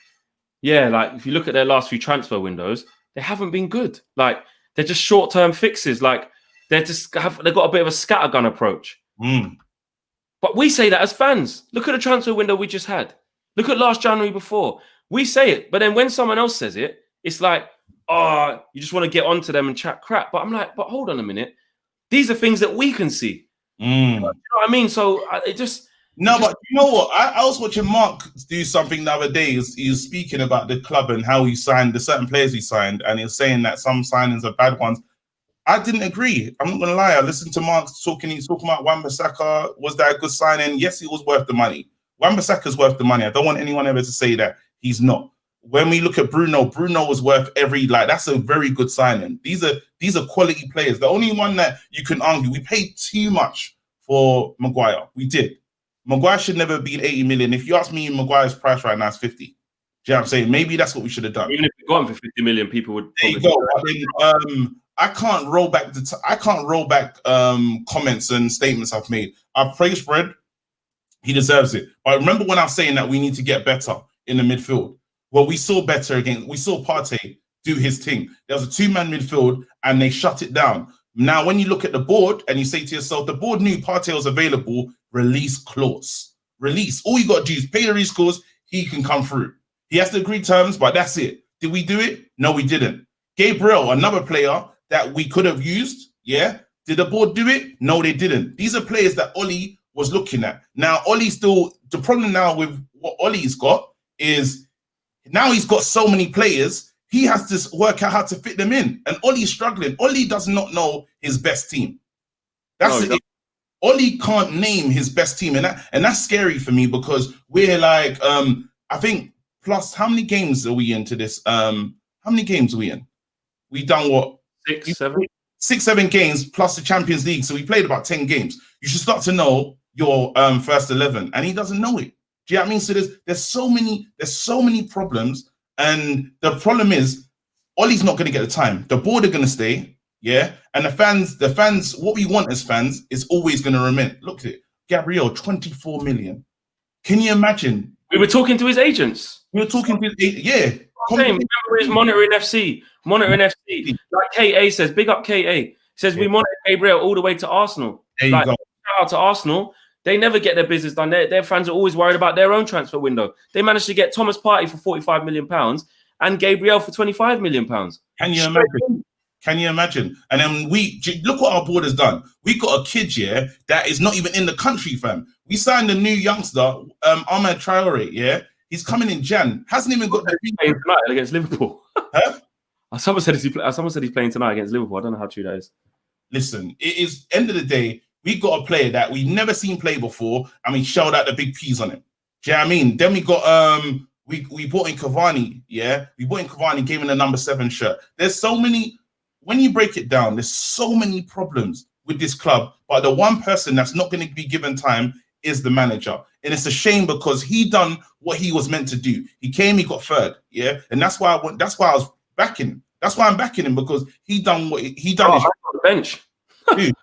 if you look at their last few transfer windows, they haven't been good. They're just short-term fixes. They've got a bit of a scattergun approach. But we say that as fans. Look at the transfer window we just had. Look at last January before. We say it, but then when someone else says it, it's like, oh, you just want to get onto them and chat crap. But I'm like, but hold on a minute. These are things that we can see. You know what I mean? So but you know what? I was watching Mark do something the other day. He was speaking about the club and how he signed the certain players he signed, and he was saying that some signings are bad ones. I didn't agree. I'm not gonna lie. I listened to Mark talking. He's talking about Wan-Bissaka. Was that a good signing? Yes, it was worth the money. Wan-Bissaka's worth the money. I don't want anyone ever to say that he's not. When we look at Bruno was worth that's a very good signing. These are quality players. The only one that you can argue, we paid too much for Maguire. We did. Maguire should never have been 80 million. If you ask me, Maguire's price right now is 50. Do you know what I'm saying? Maybe that's what we should have done. Even if we got him for 50 million, people would. There you go. I can't roll back comments and statements I've made. I've praised Fred. He deserves it. But remember when I was saying that we need to get better in the midfield? Well, we saw Partey do his thing. There was a 2-man midfield and they shut it down. Now, when you look at the board and you say to yourself, the board knew Partey was available, release clause. Release. All you got to do is pay the release clause, he can come through. He has to agree terms, but that's it. Did we do it? No, we didn't. Gabriel, another player that we could have used, Did the board do it? No, they didn't. These are players that Ollie was looking at. Now, the problem now with what Ollie's got is now he's got so many players, he has to work out how to fit them in. And Ollie's struggling. Ollie does not know his best team. That's it. Ollie can't name his best team. And that's scary for me because we're I think, plus, how many games are we into this? How many games are we in? We done what? 6, 7? 6, 7 games plus the Champions League. So we played about 10 games. You should start to know your first 11. And he doesn't know it. Do you know what I mean? So there's so many problems, and the problem is Ollie's not going to get the time. The board are going to stay, and the fans. What we want as fans is always going to remain. Look at it, Gabriel, 24 million. Can you imagine? We were talking to his agents. We were talking to his Remember his monitoring FC. Like KA says, big up KA. Says we monitor Gabriel all the way to Arsenal. There you go. Shout out to Arsenal. They never get their business done. Their fans are always worried about their own transfer window. They managed to get Thomas Partey for £45 million and Gabriel for £25 million. Can you imagine? Can you imagine? And then look what our board has done. We got a kid that is not even in the country, fam. We signed a new youngster, Ahmed Traore. He's coming in Jan. Hasn't even got the playing tonight against Liverpool. Huh? Someone said he's playing tonight against Liverpool. I don't know how true that is. Listen, it is end of the day. We got a player that we've never seen play before, and we shelled out the big P's on him. Do you know what I mean? Then we got we bought in Cavani, We bought in Cavani, gave him the number 7 shirt. There's so many, when you break it down, there's so many problems with this club. But the one person that's not going to be given time is the manager. And it's a shame because he done what he was meant to do. He came, he got third, yeah? And that's why I was backing him. That's why I'm backing him, because he done what he done. Oh, he's on the bench. Dude,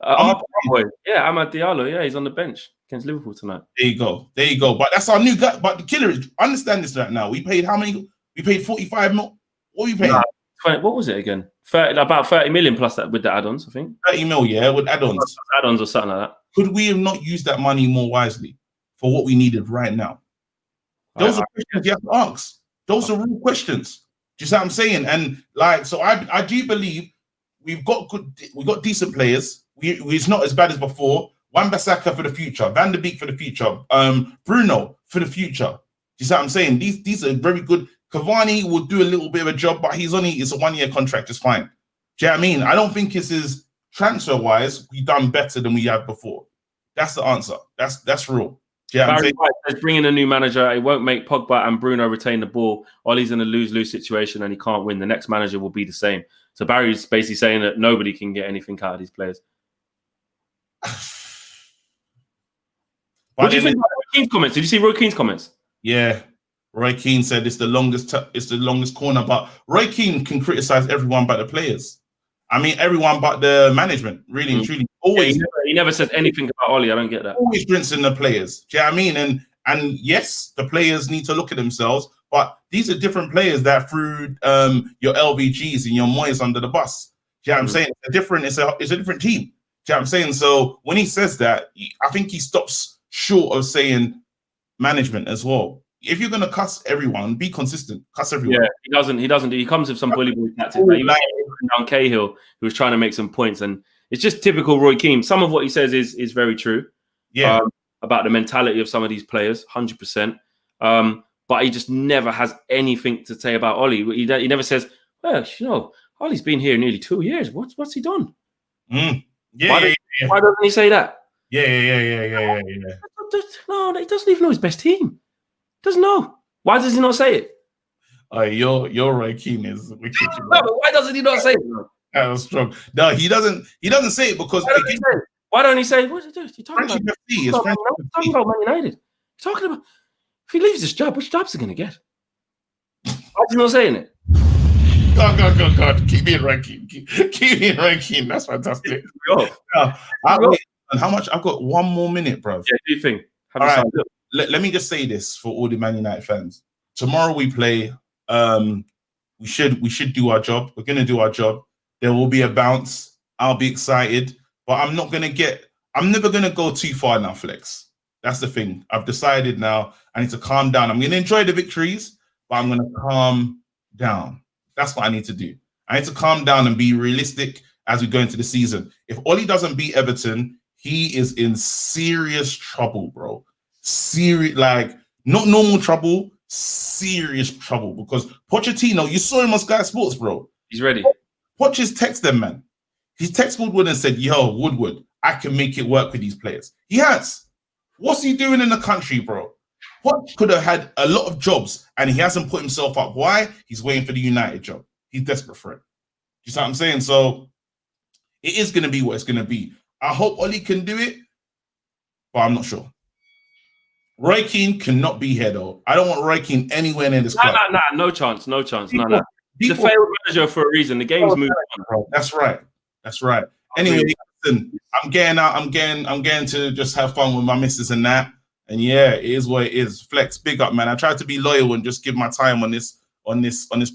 boy. Yeah, Amad Diallo. Yeah, he's on the bench against Liverpool tonight. There you go. There you go. But that's our new guy. But the killer is, understand this right now. We paid how many? We paid 45 mil. What are we paying? What was it again? About 30 million plus that with the add-ons, I think. 30 mil, yeah, with add-ons. Add-ons or something like that. Could we have not used that money more wisely for what we needed right now? Those are questions you have to ask. Those are real questions. Do you see what I'm saying? And like, so I do believe we've got decent players. It's not as bad as before. Wan-Bissaka for the future, Van der Beek for the future, Bruno for the future. Do you see what I'm saying? These are very good. Cavani will do a little bit of a job, but it's a 1-year contract. It's fine. Do you know what I mean? I don't think it's transfer-wise, we've done better than we have before. That's the answer. That's real. Do you know what I'm saying? Says, bring in a new manager. It won't make Pogba and Bruno retain the ball. Ollie's in a lose-lose situation and he can't win. The next manager will be the same. So Barry's basically saying that nobody can get anything out of these players. What do you think about Roy Keane's comments? Did you see Roy Keane's comments? Yeah. Roy Keane said it's the longest corner, but Roy Keane can criticize everyone but the players. I mean, everyone but the management, really and truly. Always, he never says anything about Ollie. I don't get that. Always rinsing the players. Do you know what I mean? And yes, the players need to look at themselves, but these are different players that threw your LVGs and your Moyes under the bus. Do you know what I'm saying? It's a different team. Do you know what I'm saying? So when he says that, I think he stops short of saying management as well. If you're gonna cuss everyone, be consistent. Cuss everyone. Yeah, he doesn't. He comes with some bully boy tactics. Like, he was down Cahill, who was trying to make some points, and it's just typical Roy Keane. Some of what he says is very true. Yeah, about the mentality of some of these players, 100%. But he just never has anything to say about Ollie. He never says, "Well, Ollie's been here nearly 2 years. What's he done?" Why doesn't he say that? Yeah. No, he doesn't even know his best team. Doesn't know. Why does he not say it? Your Roy Keane is wicked. No, but why doesn't he not say it? That was strong. No, he doesn't say it because why don't he say what is he talking about? He's talking about Man United. He's talking about if he leaves this job, which jobs he gonna get? Why is he not saying it? God. Keep me in ranking. Keep me in ranking. That's fantastic. And how much? I've got 1 more minute, bro. Yeah, do you think? All right. Let me just say this for all the Man United fans. Tomorrow we play. We should do our job. We're gonna do our job. There will be a bounce. I'll be excited, but I'm never gonna go too far now, Flex. That's the thing. I've decided now. I need to calm down. I'm gonna enjoy the victories, but I'm gonna calm down. That's what I need to do. I need to calm down and be realistic as we go into the season. If Ollie doesn't beat Everton, he is in serious trouble, bro. Not normal trouble, serious trouble. Because Pochettino, you saw him on Sky Sports, bro. He's ready. Poch has texted them, man. He's texted Woodward and said, "Yo, Woodward, I can make it work with these players." He has. What's he doing in the country, bro? Poch could have had a lot of jobs and he hasn't put himself up. Why? He's waiting for the United job. He's desperate for it. You see what I'm saying? So it is going to be what it's going to be. I hope Ollie can do it, but I'm not sure. Roy Keane cannot be here, though. I don't want Roy Keane anywhere near this club. No chance. He's a failed manager for a reason. The game's moving on. That's right. Anyway, listen, I'm getting to just have fun with my missus and that. And yeah, it is what it is. Flex, big up, man. I tried to be loyal and just give my time on this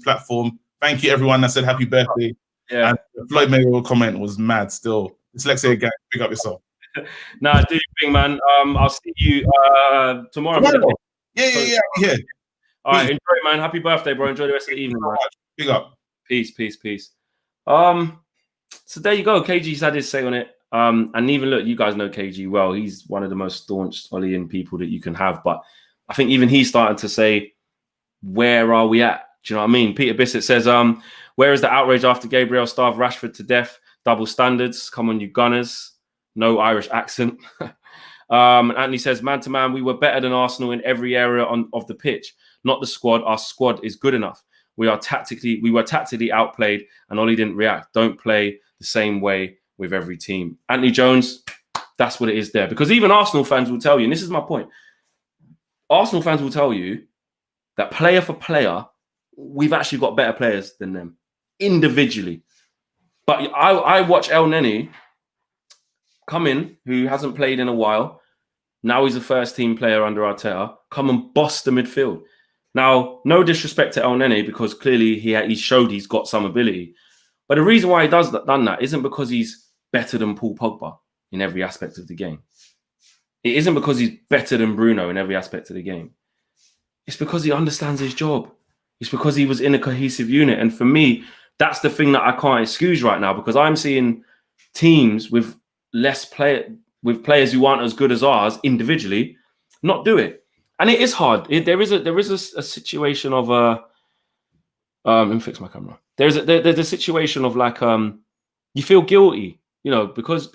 platform. Thank you, everyone that said happy birthday. Yeah. And the Floyd Mayweather comment was mad still. Dyslexia gang, big up yourself. Do your thing, man. I'll see you tomorrow. Yeah. All right, enjoy, man. Happy birthday, bro. Enjoy the rest of the evening, man. Big up. Peace. So there you go. KG's had his say on it. And even look, you guys know KG well. He's one of the most staunch Olliean people that you can have. But I think even he's starting to say, where are we at? Do you know what I mean? Peter Bissett says, where is the outrage after Gabriel starved Rashford to death? Double standards. Come on, you Gunners. No Irish accent. Anthony says, man to man, we were better than Arsenal in every area of the pitch. Not the squad. Our squad is good enough. We were tactically outplayed and Ollie didn't react. Don't play the same way with every team. Anthony Jones, that's what it is there. Because even Arsenal fans will tell you, and this is my point, Arsenal fans will tell you that player for player, we've actually got better players than them individually. But I watch El Neni come in, who hasn't played in a while. Now he's a first team player under Arteta. Come and boss the midfield. Now, no disrespect to El Neni, because clearly he showed he's got some ability. But the reason why he done that isn't because he's better than Paul Pogba in every aspect of the game. It isn't because he's better than Bruno in every aspect of the game. It's because he understands his job. It's because he was in a cohesive unit. And for me, that's the thing that I can't excuse right now, because I'm seeing teams with players who aren't as good as ours individually not do it. And it is hard. There is a situation of let me fix my camera. There's a situation of like you feel guilty, you know, because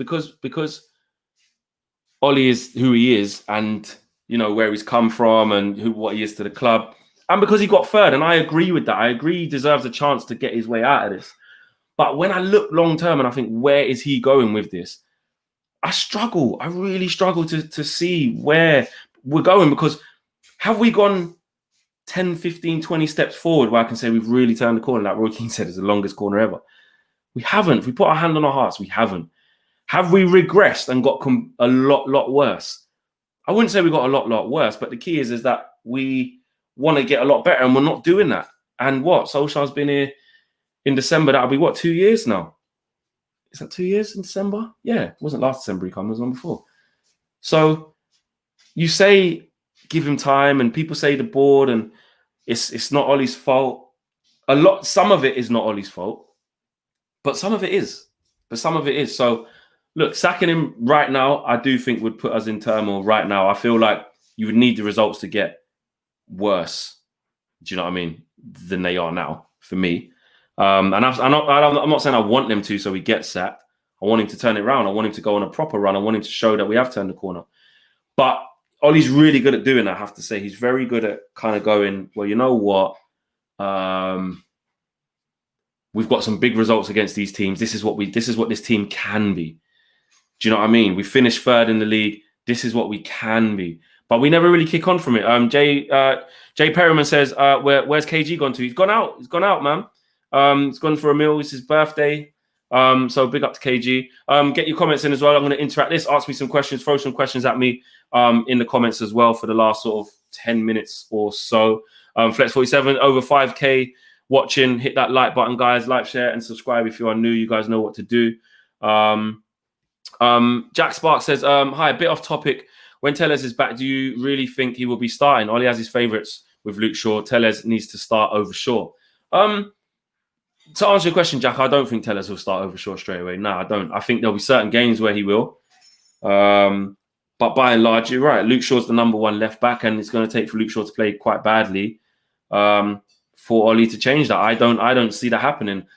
Ollie is who he is, and you know where he's come from and what he is to the club, and because he got third, and I agree with that. I agree he deserves a chance to get his way out of this. But when I look long term and I think, where is he going with this? I struggle. I really struggle to see where we're going, because have we gone 10, 15, 20 steps forward where I can say we've really turned the corner? Like Roy Keane said, it's the longest corner ever. We haven't. If we put our hand on our hearts, we haven't. Have we regressed and got a lot worse? I wouldn't say we got a lot worse, but the key is that we want to get a lot better, and we're not doing that. And what? Solskjaer's been here in December. That'll be what, 2 years now? Is that 2 years in December? Yeah, it wasn't last December he came, it was one before. So you say give him time, and people say the board, and it's not Ollie's fault. Some of it is not Ollie's fault, but some of it is. So look, sacking him right now, I do think would put us in turmoil right now. I feel like you would need the results to get worse. Do you know what I mean? Than they are now for me. And I'm not saying I want them to, so he gets sacked. I want him to turn it around. I want him to go on a proper run. I want him to show that we have turned the corner. But Ollie's really good at doing that, I have to say. He's very good at kind of going, well, you know what? We've got some big results against these teams. This is what this team can be. Do you know what I mean? We finished third in the league. This is what we can be. But we never really kick on from it. Jay Perryman says, where's KG gone to? He's gone out. He's gone out, man. He's gone for a meal. It's his birthday. So big up to KG. Get your comments in as well. I'm going to interact this. Ask me some questions. Throw some questions at me in the comments as well for the last sort of 10 minutes or so. Flex47, over 5K watching. Hit that like button, guys. Like, share, and subscribe if you are new. You guys know what to do. Jack Spark says, hi, a bit off topic. When Tellez is back, do you really think he will be starting? Ollie has his favourites with Luke Shaw. Tellez needs to start over Shaw. To answer your question, Jack, I don't think Tellez will start over Shaw straight away. No, I don't. I think there'll be certain games where he will. But by and large, you're right. Luke Shaw's the number one left back, and it's going to take for Luke Shaw to play quite badly for Ollie to change that. I don't see that happening.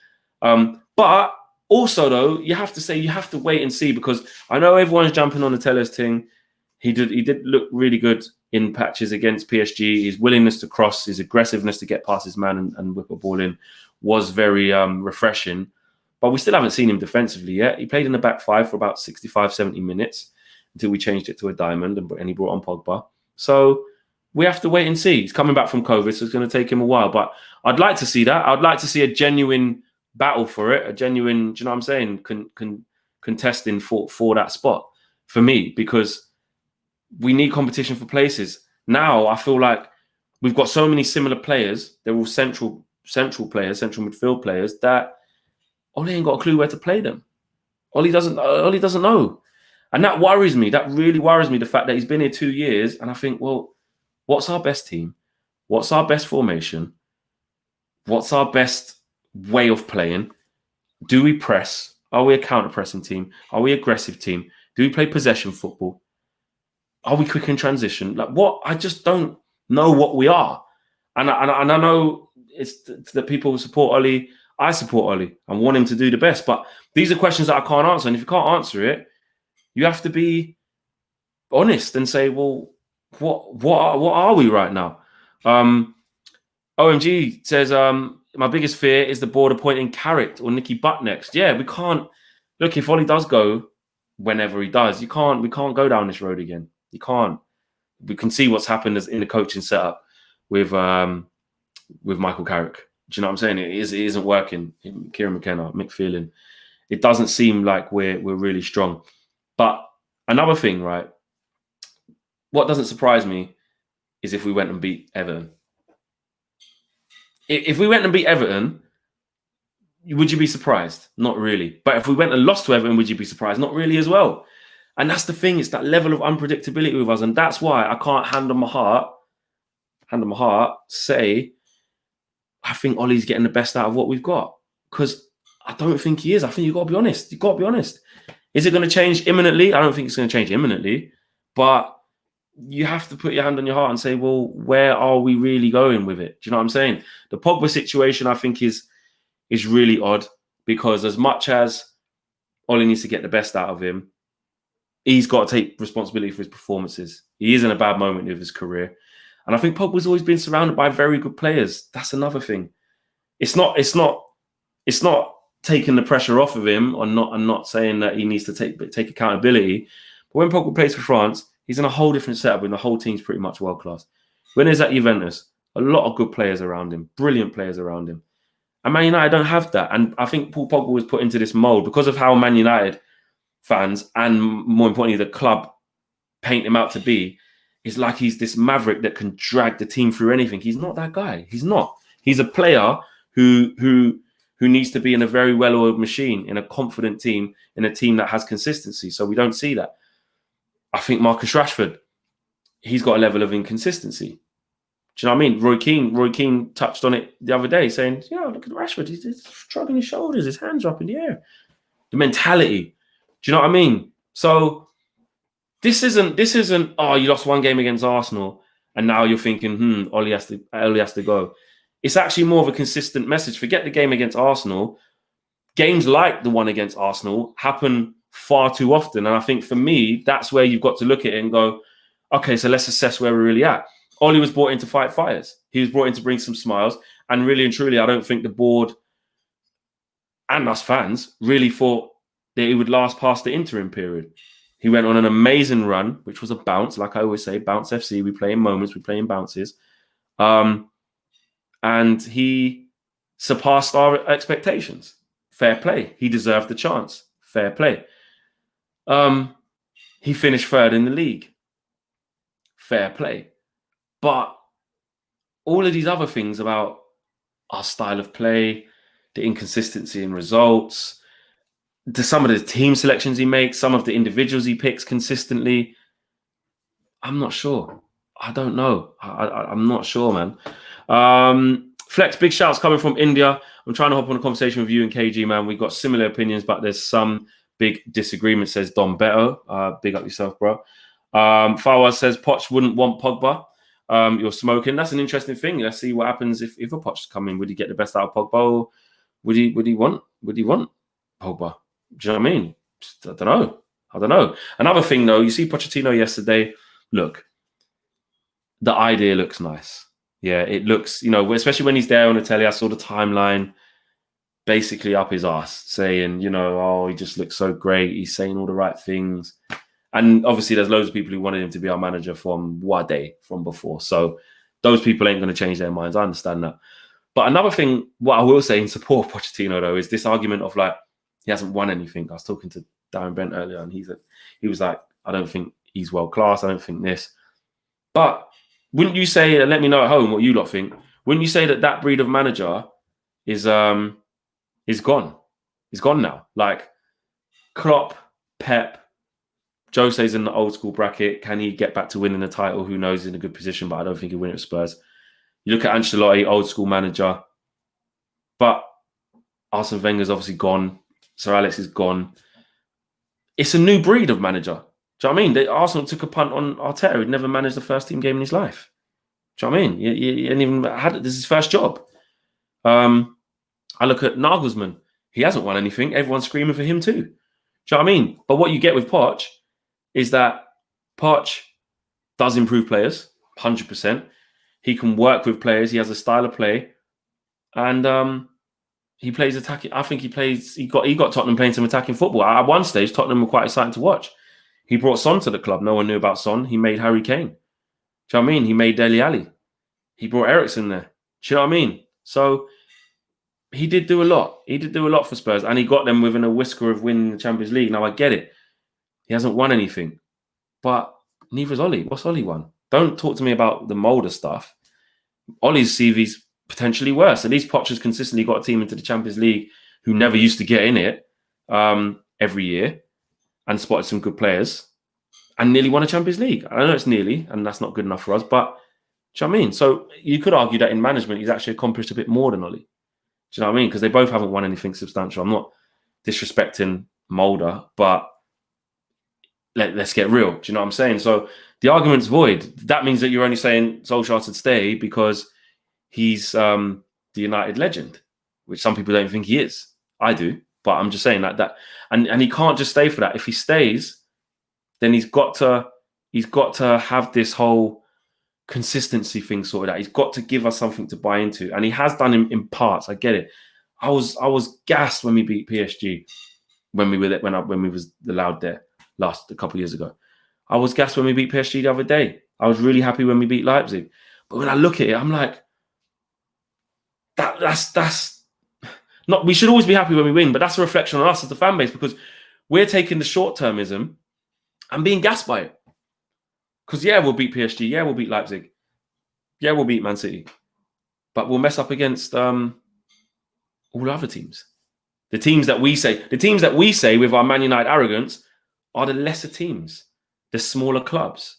But also, though, you have to wait and see, because I know everyone's jumping on the Tellez thing. He did look really good in patches against PSG. His willingness to cross, his aggressiveness to get past his man and whip a ball in was very refreshing. But we still haven't seen him defensively yet. He played in the back five for about 65, 70 minutes until we changed it to a diamond and he brought on Pogba. So we have to wait and see. He's coming back from COVID, so it's going to take him a while. But I'd like to see that. I'd like to see a genuine battle for it, a genuine, do you know what I'm saying, contesting for that spot for me, because we need competition for places. Now I feel like we've got so many similar players. They're all central players, central midfield players, that Ollie ain't got a clue where to play them. Ollie doesn't know. And that worries me. That really worries me, the fact that he's been here 2 years. And I think, well, what's our best team? What's our best formation? What's our best way of playing? Do we press? Are we a counter-pressing team? Are we an aggressive team? Do we play possession football? Are we quick in transition? Like what? I just don't know what we are. And I know it's the people who support Ollie. I support Ollie. I want him to do the best. But these are questions that I can't answer. And if you can't answer it, you have to be honest and say, well, what are we right now? OMG says, my biggest fear is the board appointing Carrick or Nicky Butt next. Yeah, we can't. Look, if Ollie does go, whenever he does. We can't go down this road again. You can't. We can see what's happened in the coaching setup with Michael Carrick. Do you know what I'm saying? It isn't working. Kieran McKenna, Mick Phelan. It doesn't seem like we're really strong. But another thing, right? What doesn't surprise me is if we went and beat Everton. If we went and beat Everton, would you be surprised? Not really. But if we went and lost to Everton, would you be surprised? Not really as well. And that's the thing. It's that level of unpredictability with us. And that's why I can't hand on my heart, say, I think Ollie's getting the best out of what we've got. Because I don't think he is. I think you've got to be honest. You've got to be honest. Is it going to change imminently? I don't think it's going to change imminently. But you have to put your hand on your heart and say, well, where are we really going with it? Do you know what I'm saying? The Pogba situation, I think, is really odd, because as much as Ollie needs to get the best out of him, he's got to take responsibility for his performances. He is in a bad moment of his career. And I think Pogba's always been surrounded by very good players. That's another thing. It's not taking the pressure off of him, or not saying that he needs to take accountability. But when Pogba plays for France, he's in a whole different setup, and the whole team's pretty much world class. When he's at Juventus, a lot of good players around him, brilliant players around him. And Man United don't have that. And I think Paul Pogba was put into this mold because of how Man United fans, and more importantly, the club, paint him out to be. It's like he's this maverick that can drag the team through anything. He's not that guy. He's not. He's a player who needs to be in a very well-oiled machine, in a confident team, in a team that has consistency. So we don't see that. I think Marcus Rashford, he's got a level of inconsistency. Do you know what I mean? Roy Keane touched on it the other day, saying, look at Rashford. He's shrugging his shoulders. His hands are up in the air. The mentality. Do you know what I mean? So this isn't, oh, you lost one game against Arsenal and now you're thinking, Ollie has to go. It's actually more of a consistent message. Forget the game against Arsenal. Games like the one against Arsenal happen far too often. And I think for me, that's where you've got to look at it and go, okay, so let's assess where we're really at. Ollie was brought in to fight fires. He was brought in to bring some smiles. And really and truly, I don't think the board and us fans really thought that he would last past the interim period. He went on an amazing run, which was a bounce. Like I always say, bounce FC. We play in moments. We play in bounces. And he surpassed our expectations. Fair play. He deserved the chance. Fair play. He finished third in the league. Fair play. But all of these other things about our style of play, the inconsistency in results, some of the team selections he makes, some of the individuals he picks consistently, I'm not sure. I don't know. I'm not sure, man. Flex, big shouts coming from India. I'm trying to hop on a conversation with you and KG, man. We've got similar opinions, but there's some big disagreement, says Don Beto. Big up yourself, bro. Fawaz says Poch wouldn't want Pogba. You're smoking. That's an interesting thing. Let's see what happens if a Poch come in. Would he get the best out of Pogba? Or would he want Pogba? Do you know what I mean? Just, I don't know. Another thing, though, you see Pochettino yesterday. Look, the idea looks nice. Yeah, it looks, especially when he's there on the telly. I saw the timeline basically up his ass saying, oh, he just looks so great. He's saying all the right things. And obviously, there's loads of people who wanted him to be our manager from before. So those people ain't going to change their minds. I understand that. But another thing, what I will say in support of Pochettino, though, is this argument of like, he hasn't won anything. I was talking to Darren Bent earlier, and he was like, I don't think he's world class. I don't think this. But wouldn't you say, let me know at home what you lot think, wouldn't you say that breed of manager is gone? He's gone now. Like Klopp, Pep, Jose's in the old school bracket. Can he get back to winning the title? Who knows? He's in a good position, but I don't think he'll win it with Spurs. You look at Ancelotti, old school manager. But Arsene Wenger's obviously gone. Sir Alex is gone. It's a new breed of manager. Do you know what I mean? Arsenal took a punt on Arteta. He'd never managed a first team game in his life. Do you know what I mean? He hadn't even had it. This is his first job. I look at Nagelsmann. He hasn't won anything. Everyone's screaming for him too. Do you know what I mean? But what you get with Poch is that Poch does improve players, 100%. He can work with players. He has a style of play. And he plays attacking. I think he got Tottenham playing some attacking football. At one stage, Tottenham were quite exciting to watch. He brought Son to the club. No one knew about Son. He made Harry Kane. Do you know what I mean? He made Dele Alli. He brought Eriksen there. Do you know what I mean? So he did do a lot. He did do a lot for Spurs, and he got them within a whisker of winning the Champions League. Now I get it. He hasn't won anything, but neither has Ole. What's Ole won? Don't talk to me about the Mulder stuff. Ole's CV's potentially worse. At least Poch has consistently got a team into the Champions League who never used to get in it every year and spotted some good players and nearly won a Champions League. I know it's nearly, and that's not good enough for us, but do you know what I mean? So you could argue that in management, he's actually accomplished a bit more than Ole. Do you know what I mean? Because they both haven't won anything substantial. I'm not disrespecting Mulder, but let's get real. Do you know what I'm saying? So the argument's void. That means that you're only saying Solskjaer should stay because he's the United legend, which some people don't think he is. I do, but I'm just saying that and he can't just stay for that. If he stays, then he's got to have this whole consistency thing sorted out. He's got to give us something to buy into, and he has done in parts. I get it. I was gassed when we beat PSG when we was allowed there a couple of years ago. I was gassed when we beat PSG the other day. I was really happy when we beat Leipzig. But when I look at it, I'm like, that's not. We should always be happy when we win, but that's a reflection on us as the fan base, because we're taking the short-termism and being gassed by it. Because we'll beat PSG, we'll beat Leipzig, we'll beat Man City, but we'll mess up against all other teams. The teams that we say with our Man United arrogance are the lesser teams, the smaller clubs,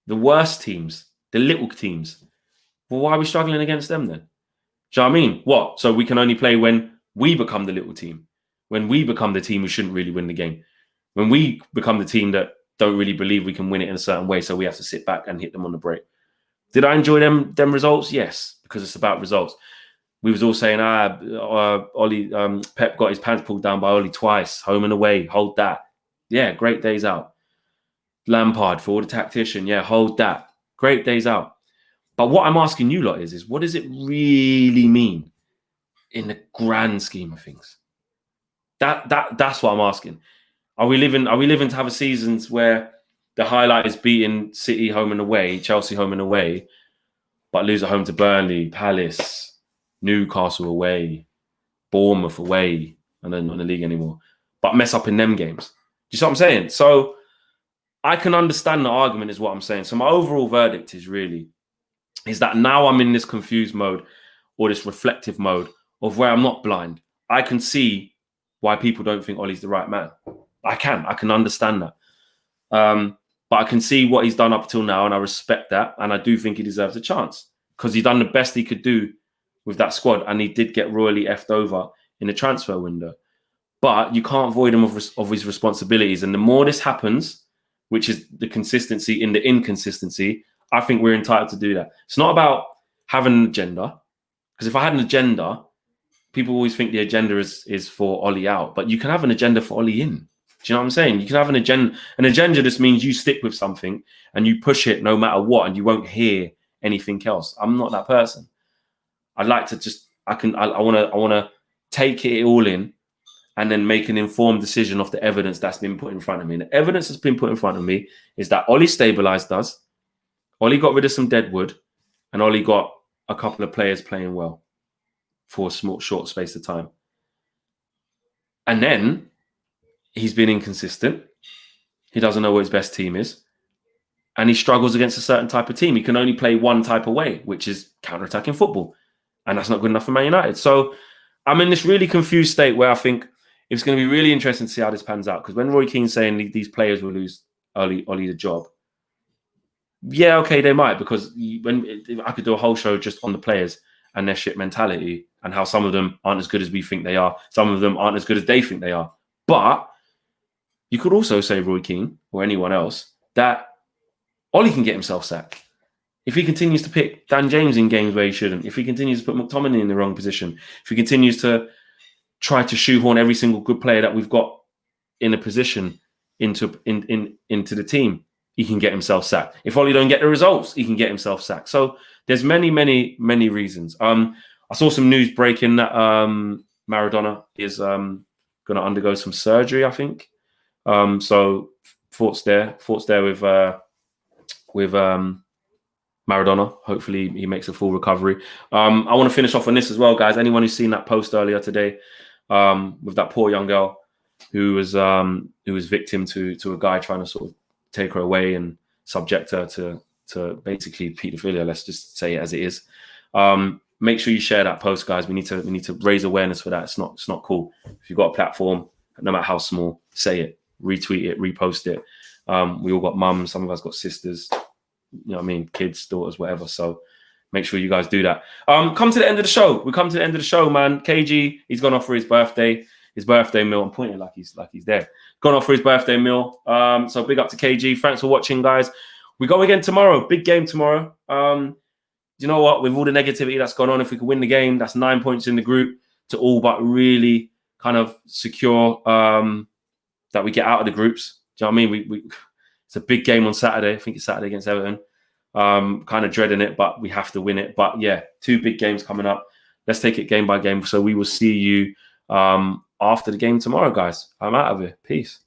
the worst teams, the little teams. Well, why are we struggling against them then? Do you know what I mean? What? So we can only play when we become the little team, when we become the team who shouldn't really win the game, when we become the team that don't really believe we can win it in a certain way, so we have to sit back and hit them on the break. Did I enjoy them results? Yes, because it's about results. We was all saying, Ole, Pep got his pants pulled down by Ole twice, home and away, hold that. Yeah, great days out. Lampard, forward tactician, hold that. Great days out. But what I'm asking you lot is what does it really mean in the grand scheme of things? That's what I'm asking. Are we living to have a seasons where the highlight is beating City home and away, Chelsea home and away, but lose at home to Burnley, Palace, Newcastle away, Bournemouth away, and then not in the league anymore, but mess up in them games? Do you see what I'm saying? So I can understand the argument is what I'm saying. So my overall verdict is that now I'm in this confused mode or this reflective mode of where I'm not blind. I can see why people don't think Ole's the right man. I can understand that. But I can see what he's done up till now, and I respect that. And I do think he deserves a chance because he's done the best he could do with that squad, and he did get royally effed over in the transfer window. But you can't void him of his responsibilities. And the more this happens, which is the consistency in the inconsistency, I think we're entitled to do that. It's not about having an agenda, because if I had an agenda, people always think the agenda is for Ole out, but you can have an agenda for Ole in. Do you know what I'm saying? You can have an agenda. An agenda just means you stick with something and you push it no matter what, and you won't hear anything else. I'm not that person. I'd like to just, I want to take it all in and then make an informed decision off the evidence that's been put in front of me. And the evidence that's been put in front of me is that Ole stabilised us, Ole got rid of some dead wood, and Ole got a couple of players playing well for a short space of time. And then he's been inconsistent. He doesn't know what his best team is. And he struggles against a certain type of team. He can only play one type of way, which is counter-attacking football. And that's not good enough for Man United. So I'm in this really confused state where I think it's going to be really interesting to see how this pans out. Because when Roy Keane's saying these players will lose Ole the job, yeah, okay, they might. Because I could do a whole show just on the players and their shit mentality and how some of them aren't as good as we think they are. Some of them aren't as good as they think they are. But you could also say Roy Keane or anyone else that Ole can get himself sacked. If he continues to pick Dan James in games where he shouldn't, if he continues to put McTominay in the wrong position, if he continues to try to shoehorn every single good player that we've got in a position into the team, he can get himself sacked. If Ole don't get the results, he can get himself sacked. So there's many, many, many reasons. I saw some news breaking that Maradona is going to undergo some surgery, I think. So thoughts there with Maradona. Hopefully he makes a full recovery. I want to finish off on this as well, guys. Anyone who's seen that post earlier today with that poor young girl who was victim to a guy trying to sort of take her away and subject her to basically pedophilia. Let's just say it as it is. Make sure you share that post, guys. We need to raise awareness for that. It's not cool. If you've got a platform, no matter how small, say it, retweet it, repost it. We all got mums. Some of us got sisters. You know what I mean? Kids, daughters, whatever. So make sure you guys do that. Come to the end of the show. We come to the end of the show, man. KG, he's gone off for his birthday meal. I'm pointing like he's there. Gone off for his birthday meal. So big up to KG. Thanks for watching, guys. We go again tomorrow. Big game tomorrow. You know what? With all the negativity that's gone on, if we can win the game, that's 9 points in the group to all but really kind of secure that we get out of the groups. Do you know what I mean? It's a big game on Saturday. I think it's Saturday against Everton. Kind of dreading it, but we have to win it. But yeah, 2 big games coming up. Let's take it game by game. So we will see you after the game tomorrow, guys. I'm out of here. Peace.